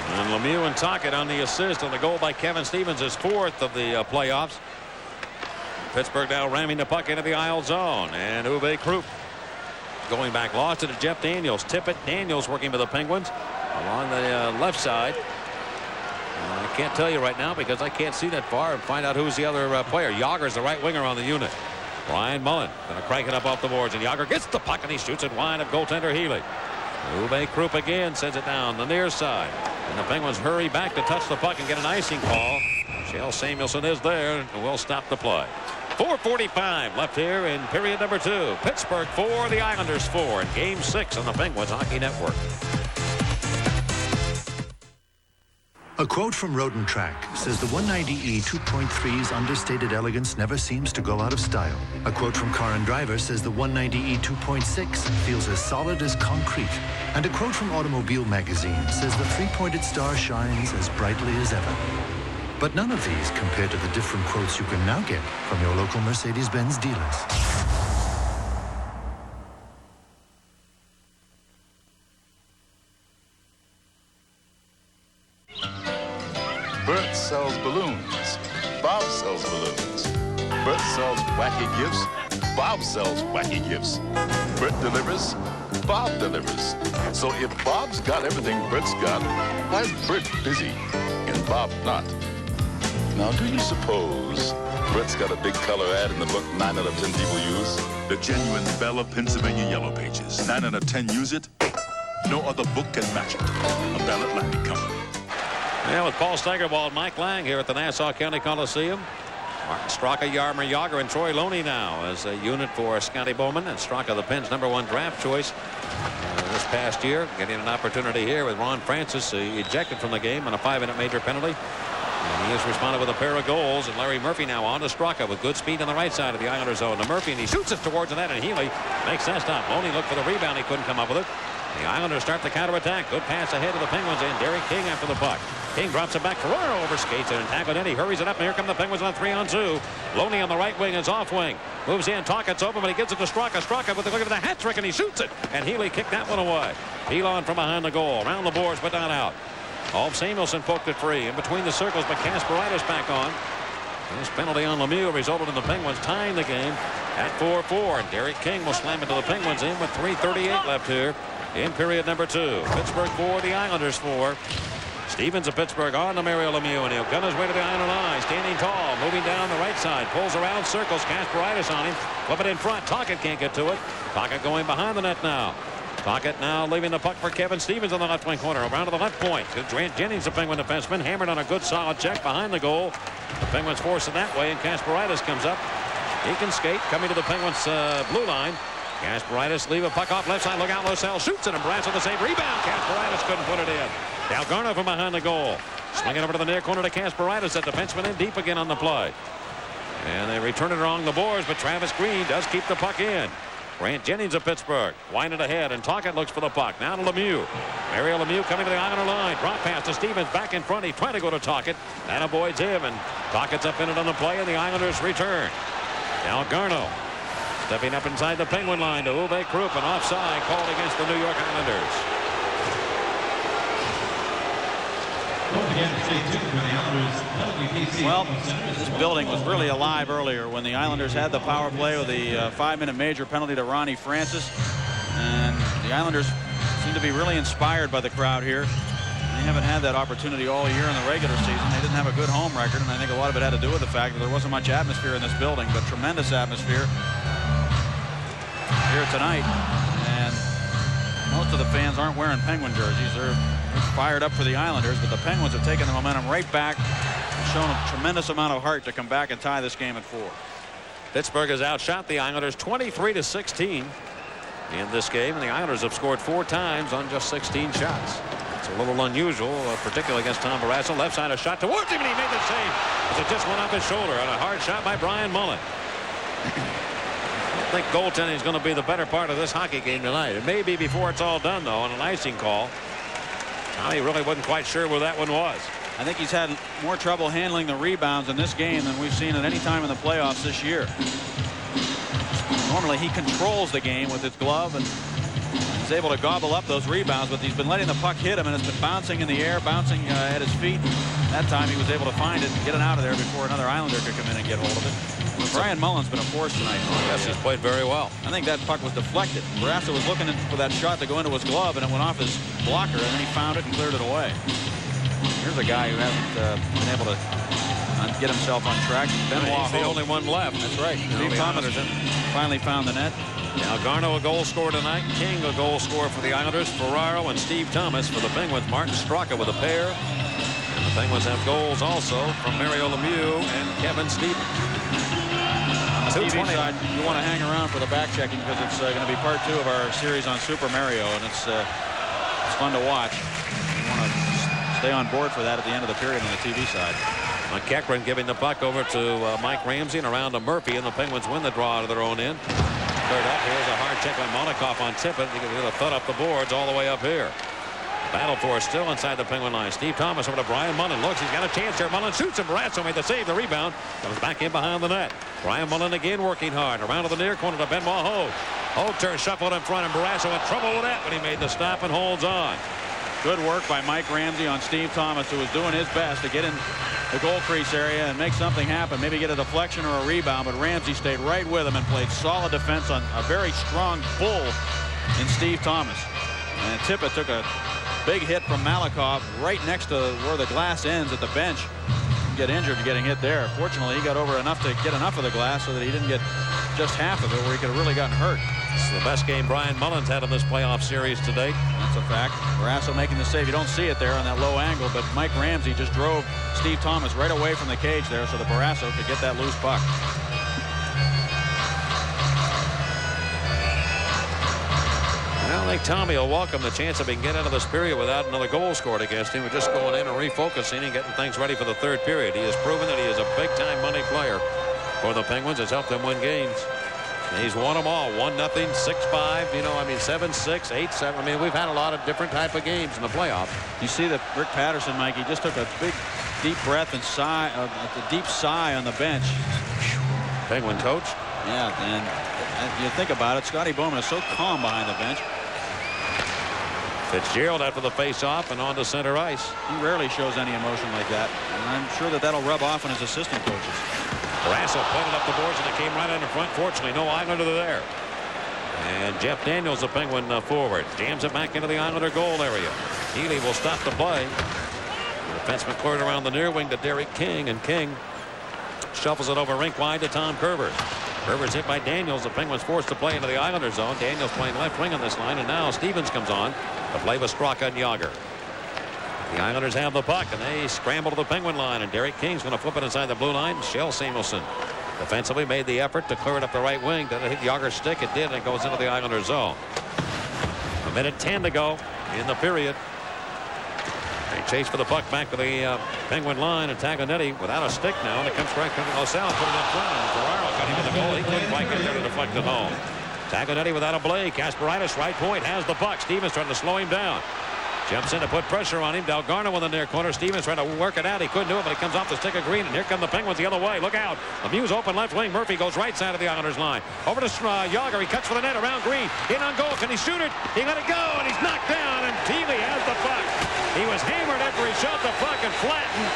And Lemieux and Tocchet on the assist, and the goal by Kevin Stevens is 4th of the playoffs. Pittsburgh now ramming the puck into the Isle zone, and Uwe Krupp going back, lost it to Jeff Daniels. Tippett, Daniels working for the Penguins along the left side. I can't tell you right now because I can't see that far and find out who's the other player. Yager's the right winger on the unit. Ryan Mullen going to crank it up off the boards, and Yager gets the puck and he shoots it wide of goaltender Healy. Uwe Krupp again sends it down the near side, and the Penguins hurry back to touch the puck and get an icing call. Shell Samuelson is there and will stop the play. 4:45 left here in period number 2. Pittsburgh 4, the Islanders 4 in Game 6 on the Penguins Hockey Network. A quote from Road and Track says the 190E 2.3's understated elegance never seems to go out of style. A quote from Car and Driver says the 190E 2.6 feels as solid as concrete. And a quote from Automobile Magazine says the three-pointed star shines as brightly as ever. But none of these compare to the different quotes you can now get from your local Mercedes-Benz dealers. Bert sells balloons. Bob sells balloons. Bert sells wacky gifts. Bob sells wacky gifts. Bert delivers. Bob delivers. So if Bob's got everything Bert's got, why is Bert busy and Bob not? Now, do you suppose Bert's got a big color ad in the book 9 out of 10 people use? The genuine Bella Pennsylvania Yellow Pages. 9 out of 10 use it. No other book can match it. A Bell Atlantic company. Yeah, with Paul Steigerwald, Mike Lang here at the Nassau County Coliseum. Martin Straka, Yarmer Yager, and Troy Loney now as a unit for Scotty Bowman. And Straka, the Penn's #1 draft choice this past year, getting an opportunity here with Ron Francis ejected from the game on a 5-minute major penalty. And he has responded with a pair of goals. And Larry Murphy now on to Straka with good speed on the right side of the Islander zone to Murphy, and he shoots it towards the net, and Healy makes that stop. Loney looked for the rebound. He couldn't come up with it. The Islanders start the counterattack. Good pass ahead of the Penguins, and Derek King after the puck. King drops it back. Ferraro overskates it and tackled in. He hurries it up, and here come the Penguins on 3-on-2. Loney on the right wing is off wing. Moves in. Tocchet's open, but he gives it to Straka. Straka with the look at the hat trick, and he shoots it. And Healy kicked that one away. Pilon from behind the goal. Around the boards, but not out. Alf Samuelson poked it free in between the circles, but Kasparaitis back on. This penalty on Lemieux resulted in the Penguins tying the game at 4-4. And Derek King will slam it to the Penguins in with 3:38 left here in period number 2. Pittsburgh 4, the Islanders 4. Stevens of Pittsburgh on to Mario Lemieux, and he'll gun his way to the Iron line. Standing tall, moving down the right side, pulls around, circles, Kasparaitis on him. Flip it in front. Tocchet can't get to it. Tocchet going behind the net now. Tocchet now leaving the puck for Kevin Stevens on the left wing corner. Around to the left point. Grant Jennings, the Penguin defenseman, hammered on a good solid check behind the goal. The Penguins force it that way, and Kasparaitis comes up. He can skate, coming to the Penguins blue line. Kasparaitis leave a puck off left side. Look out, Losell shoots it, and Brass with the save. Rebound. Kasparaitis couldn't put it in. Dalgarno from behind the goal. Swinging over to the near corner to Kasparaitis. That defenseman in deep again on the play. And they return it along the boards, but Travis Green does keep the puck in. Grant Jennings of Pittsburgh winding ahead, and Tocchet looks for the puck. Now to Lemieux. Mario Lemieux coming to the Islander line. Drop pass to Stevens back in front. He's trying to go to Tocchet. That avoids him, and Tocchet's up in it on the play, and the Islanders return. Dalgarno stepping up inside the Penguin line to Uwe Krupp, an offside called against the New York Islanders. Well, this building was really alive earlier when the Islanders had the power play with the 5-minute major penalty to Ronnie Francis. And the Islanders seem to be really inspired by the crowd here. They haven't had that opportunity all year in the regular season. They didn't have a good home record, and I think a lot of it had to do with the fact that there wasn't much atmosphere in this building, but tremendous atmosphere here tonight. And most of the fans aren't wearing Penguin jerseys. They're fired up for the Islanders, but the Penguins have taken the momentum right back, shown a tremendous amount of heart to come back and tie this game at 4. Pittsburgh has outshot the Islanders 23-16 in this game, and the Islanders have scored 4 times on just 16 shots. It's a little unusual, particularly against Tom Barrasso. Left side, a shot towards him, and he made the save as it just went off his shoulder on a hard shot by Brian Mullen. I think goaltending is going to be the better part of this hockey game tonight. It may be before it's all done, though, on an icing call. He really wasn't quite sure where that one was. I think he's had more trouble handling the rebounds in this game than we've seen at any time in the playoffs this year. Normally he controls the game with his glove and is able to gobble up those rebounds, but he's been letting the puck hit him, and it's been bouncing in the air, bouncing at his feet. That time he was able to find it and get it out of there before another Islander could come in and get hold of it. Brian Mullen's been a force tonight. Yes, he's played very well. I think that puck was deflected. Barrasso was looking for that shot to go into his glove, and it went off his blocker, and then he found it and cleared it away. Here's a guy who hasn't been able to get himself on track. He's the only one left. That's right. Steve Thomas finally found the net. Now Garneau a goal scorer tonight. King a goal scorer for the Islanders. Ferraro and Steve Thomas for the Penguins. Martin Straka with a pair. And the Penguins have goals also from Mario Lemieux and Kevin Stevens. On the TV side, you want to hang around for the back checking because it's going to be part 2 of our series on Super Mario, and it's fun to watch. You want to stay on board for that at the end of the period on the TV side. McEachran giving the puck over to Mike Ramsey and around to Murphy, and the Penguins win the draw out of their own end. Third up, here's a hard check by Monacoff on Tippett. He can get a thud up the boards all the way up here. Battle for it still inside the Penguin line. Steve Thomas over to Brian Mullen. Looks, he's got a chance here. Mullen shoots and Barrasso made the save. The rebound comes back in behind the net. Brian Mullen again working hard. Around to the near corner to Benoit Hogue. Hogue turns shuffled in front, and Barrasso in trouble with that, but he made the stop and holds on. Good work by Mike Ramsey on Steve Thomas, who was doing his best to get in the goal crease area and make something happen, maybe get a deflection or a rebound, but Ramsey stayed right with him and played solid defense on a very strong bull in Steve Thomas. And Tippett took a big hit from Malakoff right next to where the glass ends at the bench. Get injured getting hit there. Fortunately, he got over enough to get enough of the glass so that he didn't get just half of it where he could have really gotten hurt. This is the best game Brian Mullen's had in this playoff series to date. That's a fact. Barrasso making the save. You don't see it there on that low angle, but Mike Ramsey just drove Steve Thomas right away from the cage there so that Barrasso could get that loose puck. Well, I think Tommy will welcome the chance that he can get out of this period without another goal scored against him. We're just going in and refocusing and getting things ready for the third period. He has proven that he is a big-time money player for the Penguins. Has helped them win games. And he's won them all. 1-0, 6-5, 7-6, 8-7. I mean, we've had a lot of different type of games in the playoffs. You see that Rick Patterson, Mike, he just took a big, deep breath and sigh, a deep sigh on the bench. Penguin coach. Yeah, and you think about it, Scotty Bowman is so calm behind the bench. Fitzgerald after the face-off and on to center ice. He rarely shows any emotion like that, and I'm sure that that'll rub off on his assistant coaches. Barrasso put it up the boards, and it came right in the front. Fortunately, no Islander there. And Jeff Daniels, the Penguin forward, jams it back into the Islander goal area. Healy will stop the play. The defenseman cleared around the near wing to Derek King, and King shuffles it over rink wide to Tom Kerber. Kerber's hit by Daniels. The Penguins forced to play into the Islander zone. Daniels playing left wing on this line, and now Stevens comes on to play with Straka and Yager. The Islanders have the puck, and they scramble to the Penguin line, and Derek King's going to flip it inside the blue line. Shel Samuelson defensively made the effort to clear it up the right wing. Did it hit Yager's stick? It did, and it goes into the Islander zone. 1:10 to go in the period. They chase for the puck back to the Penguin line, and Taglianetti without a stick now, and it comes right to LaSalle, put it up front, and Ferraro got him in the goal. He couldn't quite get there to deflect it home. Taglianetti without a blade. Kasparaitis right point has the puck. Stevens trying to slow him down. Jumps in to put pressure on him. Delgarno in the near corner. Stevens trying to work it out. He couldn't do it, but he comes off the stick of Green, and here come the Penguins the other way. Look out. Lemieux's open left wing. Murphy goes right side of the Islanders line. Over to Yager. He cuts for the net around Green. In on goal. Can he shoot it? He let it go, and he's knocked down, and Healy has the puck. He was hammered after he shot the puck and flattened.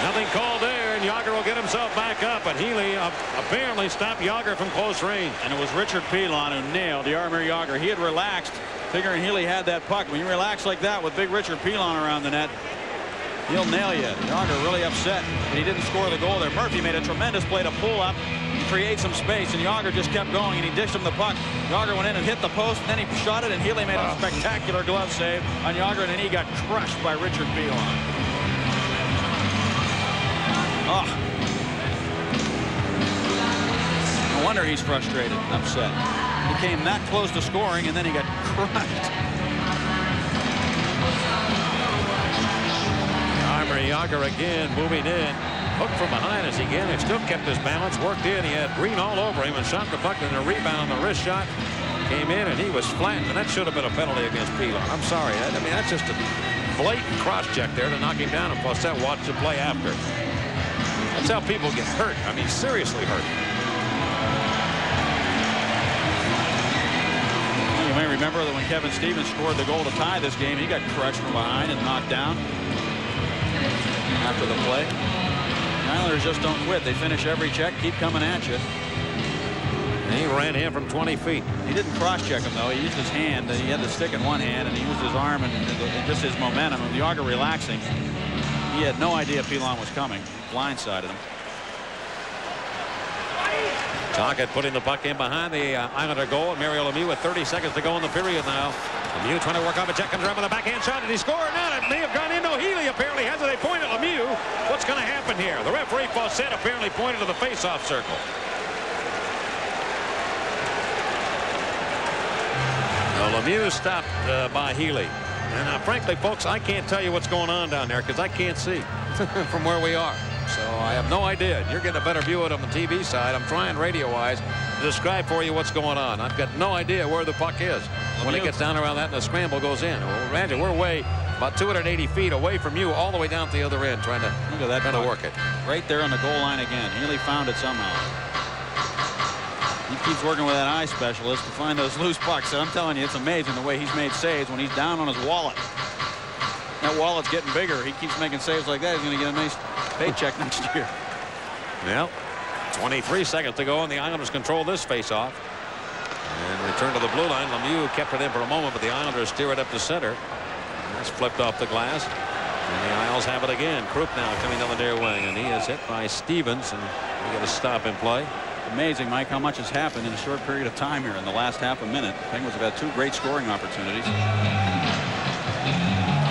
Nothing called there, and Yager will get himself back up, but Healy apparently stopped Yager from close range. And it was Richard Pilon who nailed Jaromir Yager. He had relaxed, figuring Healy had that puck. When you relax like that with big Richard Pilon around the net, he'll nail you. Yager really upset, but he didn't score the goal there. Murphy made a tremendous play to pull up and create some space, and Yager just kept going, and he dished him the puck. Yager went in and hit the post, and then he shot it, and Healy made a spectacular glove save on Yager, and then he got crushed by Richard Pilon. wonder he's frustrated and upset. He came that close to scoring, and then he got crushed. Yager again moving in. Hooked from behind as he still kept his balance. Worked in. He had Green all over him and shot the puck, and a rebound on the wrist shot. Came in and he was flattened, and that should have been a penalty against Pilon. I'm sorry. I mean, that's just a blatant cross check there to knock him down, and Fawcett watched the play after. That's how people get hurt. I mean, seriously hurt. You may remember that when Kevin Stevens scored the goal to tie this game, he got crushed from behind and knocked down after the play. The Islanders just don't quit. They finish every check, keep coming at you. And he ran in from 20 feet. He didn't cross-check him, though. He used his hand. He had the stick in one hand, and he used his arm and just his momentum. And Yager relaxing. He had no idea Pilon was coming. Blindsided him. Tocchet putting the puck in behind the Islander goal. Mario Lemieux with 30 seconds to go in the period now. Lemieux trying to work off a check, comes around with a backhand shot, and he scored. Now it may have gone into Healy. Apparently has it. They point at Lemieux. What's going to happen here? The referee Fawcett apparently pointed to the face-off circle. Lemieux stopped by Healy. And frankly, folks, I can't tell you what's going on down there because I can't see from where we are. So I have no idea. You're getting a better view of it on the TV side. I'm trying radio-wise to describe for you what's going on. I've got no idea where the puck is when it gets down around that and the scramble goes in. Well, imagine we're way about 280 feet away from you all the way down to the other end trying to work it. Right there on the goal line again. Healy found it somehow. He keeps working with that eye specialist to find those loose pucks. And I'm telling you, it's amazing the way he's made saves when he's down on his wallet. That wallet's getting bigger. He keeps making saves like that. He's going to get a nice paycheck next year. Well, 23 seconds to go, and the Islanders control this face-off. And return to the blue line. Lemieux kept it in for a moment, but the Islanders steer it up to center. That's flipped off the glass. And the Isles have it again. Krupp now coming down the near wing, and he is hit by Stevens, and we get a stop in play. Amazing, Mike, how much has happened in a short period of time here in the last half a minute. The Penguins have had two great scoring opportunities.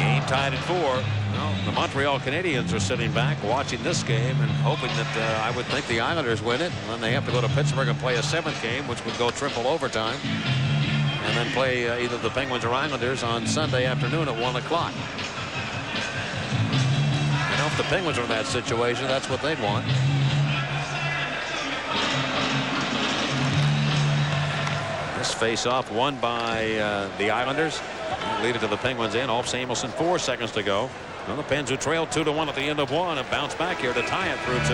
Game tied at 4. Well, the Montreal Canadiens are sitting back watching this game and hoping that I would think the Islanders win it. And then they have to go to Pittsburgh and play a 7th game, which would go triple overtime. And then play either the Penguins or Islanders on Sunday afternoon at 1 o'clock. You know, if the Penguins are in that situation, that's what they'd want. This face-off won by the Islanders. Lead it to the Penguins in. Off Samuelson, 4 seconds to go. Well, the Pens, who trailed 2-1 at the end of 1, have bounced back here to tie it through 2.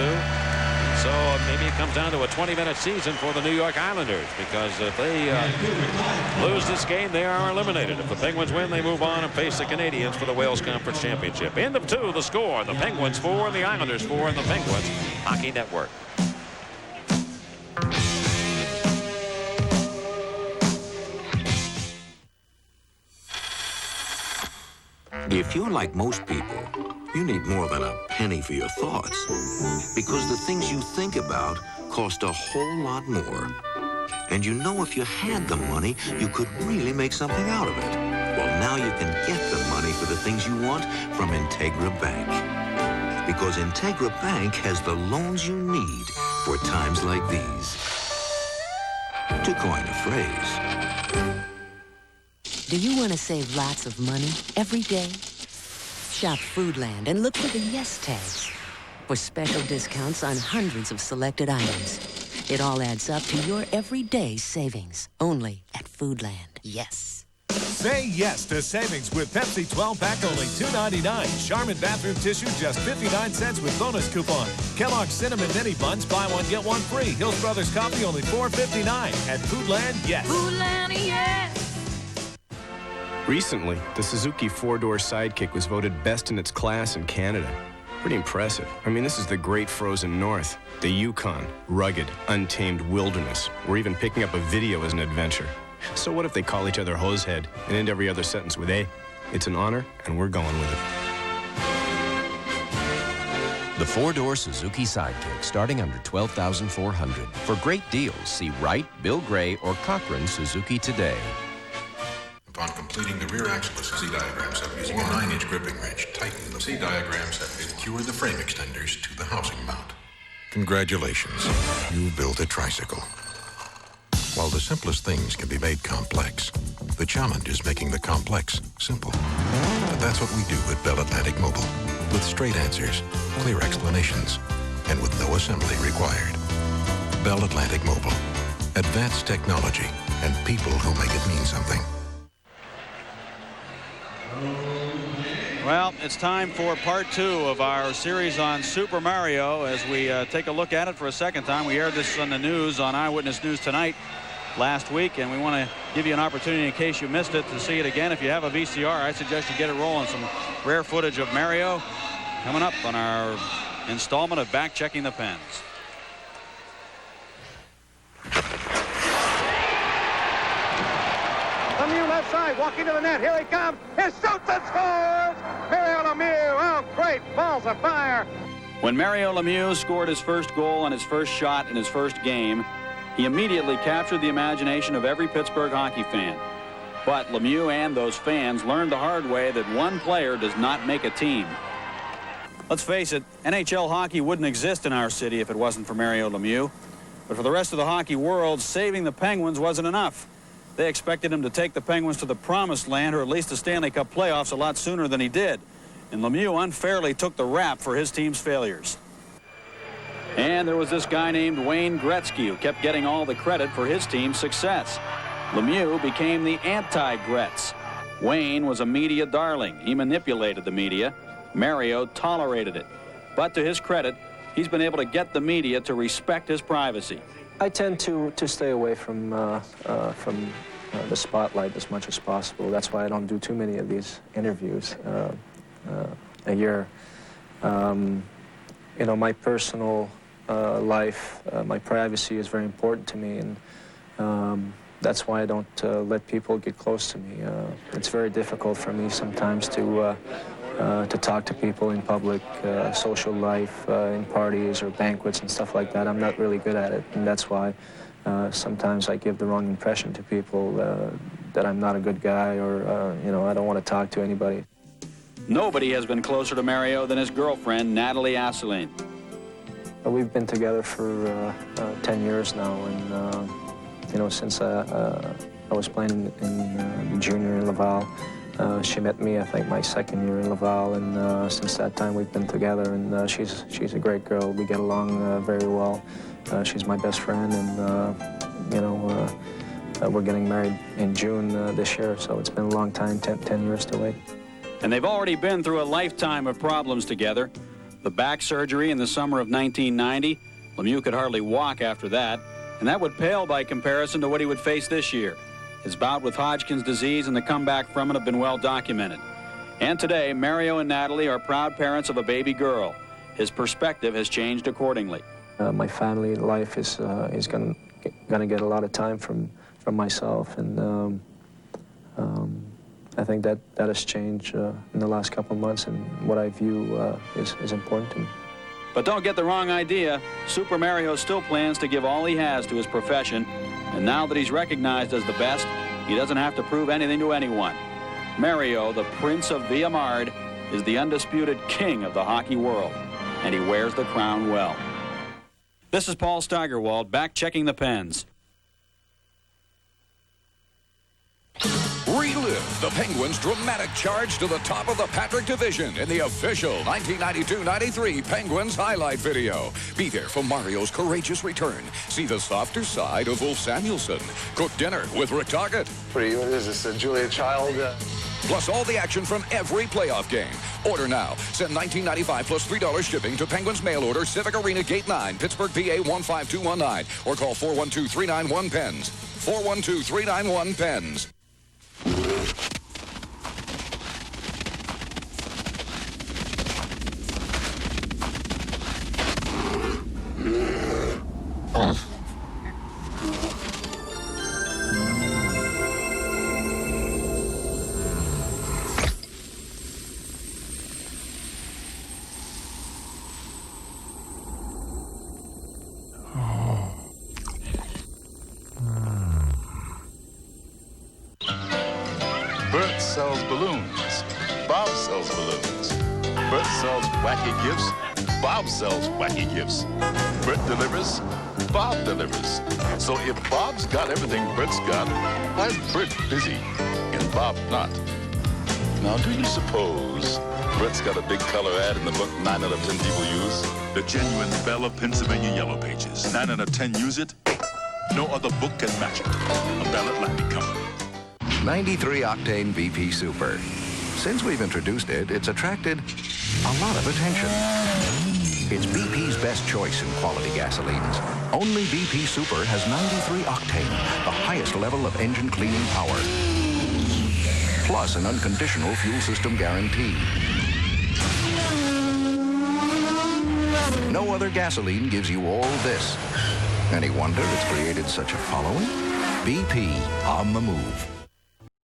So maybe it comes down to a 20-minute season for the New York Islanders, because if they lose this game, they are eliminated. If the Penguins win, they move on and face the Canadiens for the Wales Conference Championship. End of 2, the score. The Penguins 4 and the Islanders 4 in the Penguins Hockey Network. If you're like most people, you need more than a penny for your thoughts. Because the things you think about cost a whole lot more. And you know if you had the money, you could really make something out of it. Well, now you can get the money for the things you want from Integra Bank. Because Integra Bank has the loans you need for times like these. To coin a phrase. Do you want to save lots of money every day? Shop Foodland and look for the yes tags for special discounts on hundreds of selected items. It all adds up to your everyday savings, only at Foodland. Yes. Say yes to savings with Pepsi 12-pack, only $2.99. Charmin bathroom tissue, just 59 cents with bonus coupon. Kellogg's Cinnamon Mini Buns, buy one, get one free. Hills Brothers Coffee, only $4.59. At Foodland, yes. Foodland, yes. Recently, the Suzuki 4-door Sidekick was voted best in its class in Canada. Pretty impressive. I mean, this is the great frozen north, the Yukon, rugged, untamed wilderness. We're even picking up a video as an adventure. So what if they call each other hosehead and end every other sentence with A? It's an honor, and we're going with it. The 4-door Suzuki Sidekick, starting under $12,400. For great deals, see Wright, Bill Gray, or Cochran Suzuki today. Upon completing the rear axle C-diagram set using a 9-inch gripping wrench, tighten the C-diagram set and secure the frame extenders to the housing mount. Congratulations, you built a tricycle. While the simplest things can be made complex, the challenge is making the complex simple. But that's what we do at Bell Atlantic Mobile, with straight answers, clear explanations, and with no assembly required. Bell Atlantic Mobile, advanced technology and people who make it mean something. Well, it's time for part 2 of our series on Super Mario as we take a look at it for a second time. We aired this on the news on Eyewitness News Tonight last week, and we want to give you an opportunity in case you missed it to see it again. If you have a VCR, I suggest you get it rolling. Some rare footage of Mario coming up on our installment of Back Checking the Pens. Lemieux left side, walking to the net. Here he comes. He shoots and scores! Mario Lemieux, oh, great balls of fire. When Mario Lemieux scored his first goal on his first shot in his first game, he immediately captured the imagination of every Pittsburgh hockey fan. But Lemieux and those fans learned the hard way that one player does not make a team. Let's face it, NHL hockey wouldn't exist in our city if it wasn't for Mario Lemieux. But for the rest of the hockey world, saving the Penguins wasn't enough. They expected him to take the Penguins to the promised land, or at least the Stanley Cup playoffs, a lot sooner than he did. And Lemieux unfairly took the rap for his team's failures. And there was this guy named Wayne Gretzky who kept getting all the credit for his team's success. Lemieux became the anti-Gretz. Wayne was a media darling. He manipulated the media. Mario tolerated it. But to his credit, he's been able to get the media to respect his privacy. I tend to stay away from the spotlight as much as possible. That's why I don't do too many of these interviews a year. You know, my personal life, my privacy is very important to me, and that's why I don't let people get close to me. It's very difficult for me sometimes to talk to people in public, social life, in parties or banquets and stuff like that. I'm not really good at it, and that's why sometimes I give the wrong impression to people that I'm not a good guy, or you know, I don't want to talk to anybody. Nobody has been closer to Mario than his girlfriend, Natalie Asseline. We've been together for 10 years now, and you know, since I was playing in junior in Laval, she met me, I think, my second year in Laval, and since that time we've been together, and she's a great girl. We get along very well. She's my best friend, and you know, we're getting married in June this year, so it's been a long time, 10 years to wait. And they've already been through a lifetime of problems together. The back surgery in the summer of 1990, Lemieux could hardly walk after that, and that would pale by comparison to what he would face this year. His bout with Hodgkin's disease and the comeback from it have been well documented. And today, Mario and Natalie are proud parents of a baby girl. His perspective has changed accordingly. My family life is going to get a lot of time from myself, and I think that has changed in the last couple of months, and what I view is important to me. But don't get the wrong idea. Super Mario still plans to give all he has to his profession, and now that he's recognized as the best, he doesn't have to prove anything to anyone. Mario, the Prince of Villa Mard, is the undisputed king of the hockey world, and he wears the crown well. This is Paul Steigerwald, back checking the pens. Relive the Penguins' dramatic charge to the top of the Patrick Division in the official 1992-93 Penguins highlight video. Be there for Mario's courageous return. See the softer side of Ulf Samuelsson. Cook dinner with Rick Tocchet. What are you, is this a Julia Child? Plus all the action from every playoff game. Order now. Send $19.95 plus $3 shipping to Penguins mail order, Civic Arena, Gate 9, Pittsburgh, PA 15219. Or call 412-391-PENS. 412-391-PENS. Bert sells balloons. Bob sells balloons. Bert sells wacky gifts. Bob sells wacky gifts. Bert delivers, Bob delivers. So if Bob's got everything Bert's got, why is Bert busy and Bob not? Now, do you suppose Bert's got a big color ad in the book 9 out of 10 people use? The genuine Bella Pennsylvania Yellow Pages. 9 out of 10 use it? No other book can match it. A Bell Atlantic company. 93 octane BP Super. Since we've introduced it, it's attracted a lot of attention. It's BP's best choice in quality gasolines. Only BP Super has 93 octane, the highest level of engine cleaning power. Plus an unconditional fuel system guarantee. No other gasoline gives you all this. Any wonder it's created such a following? BP, on the move.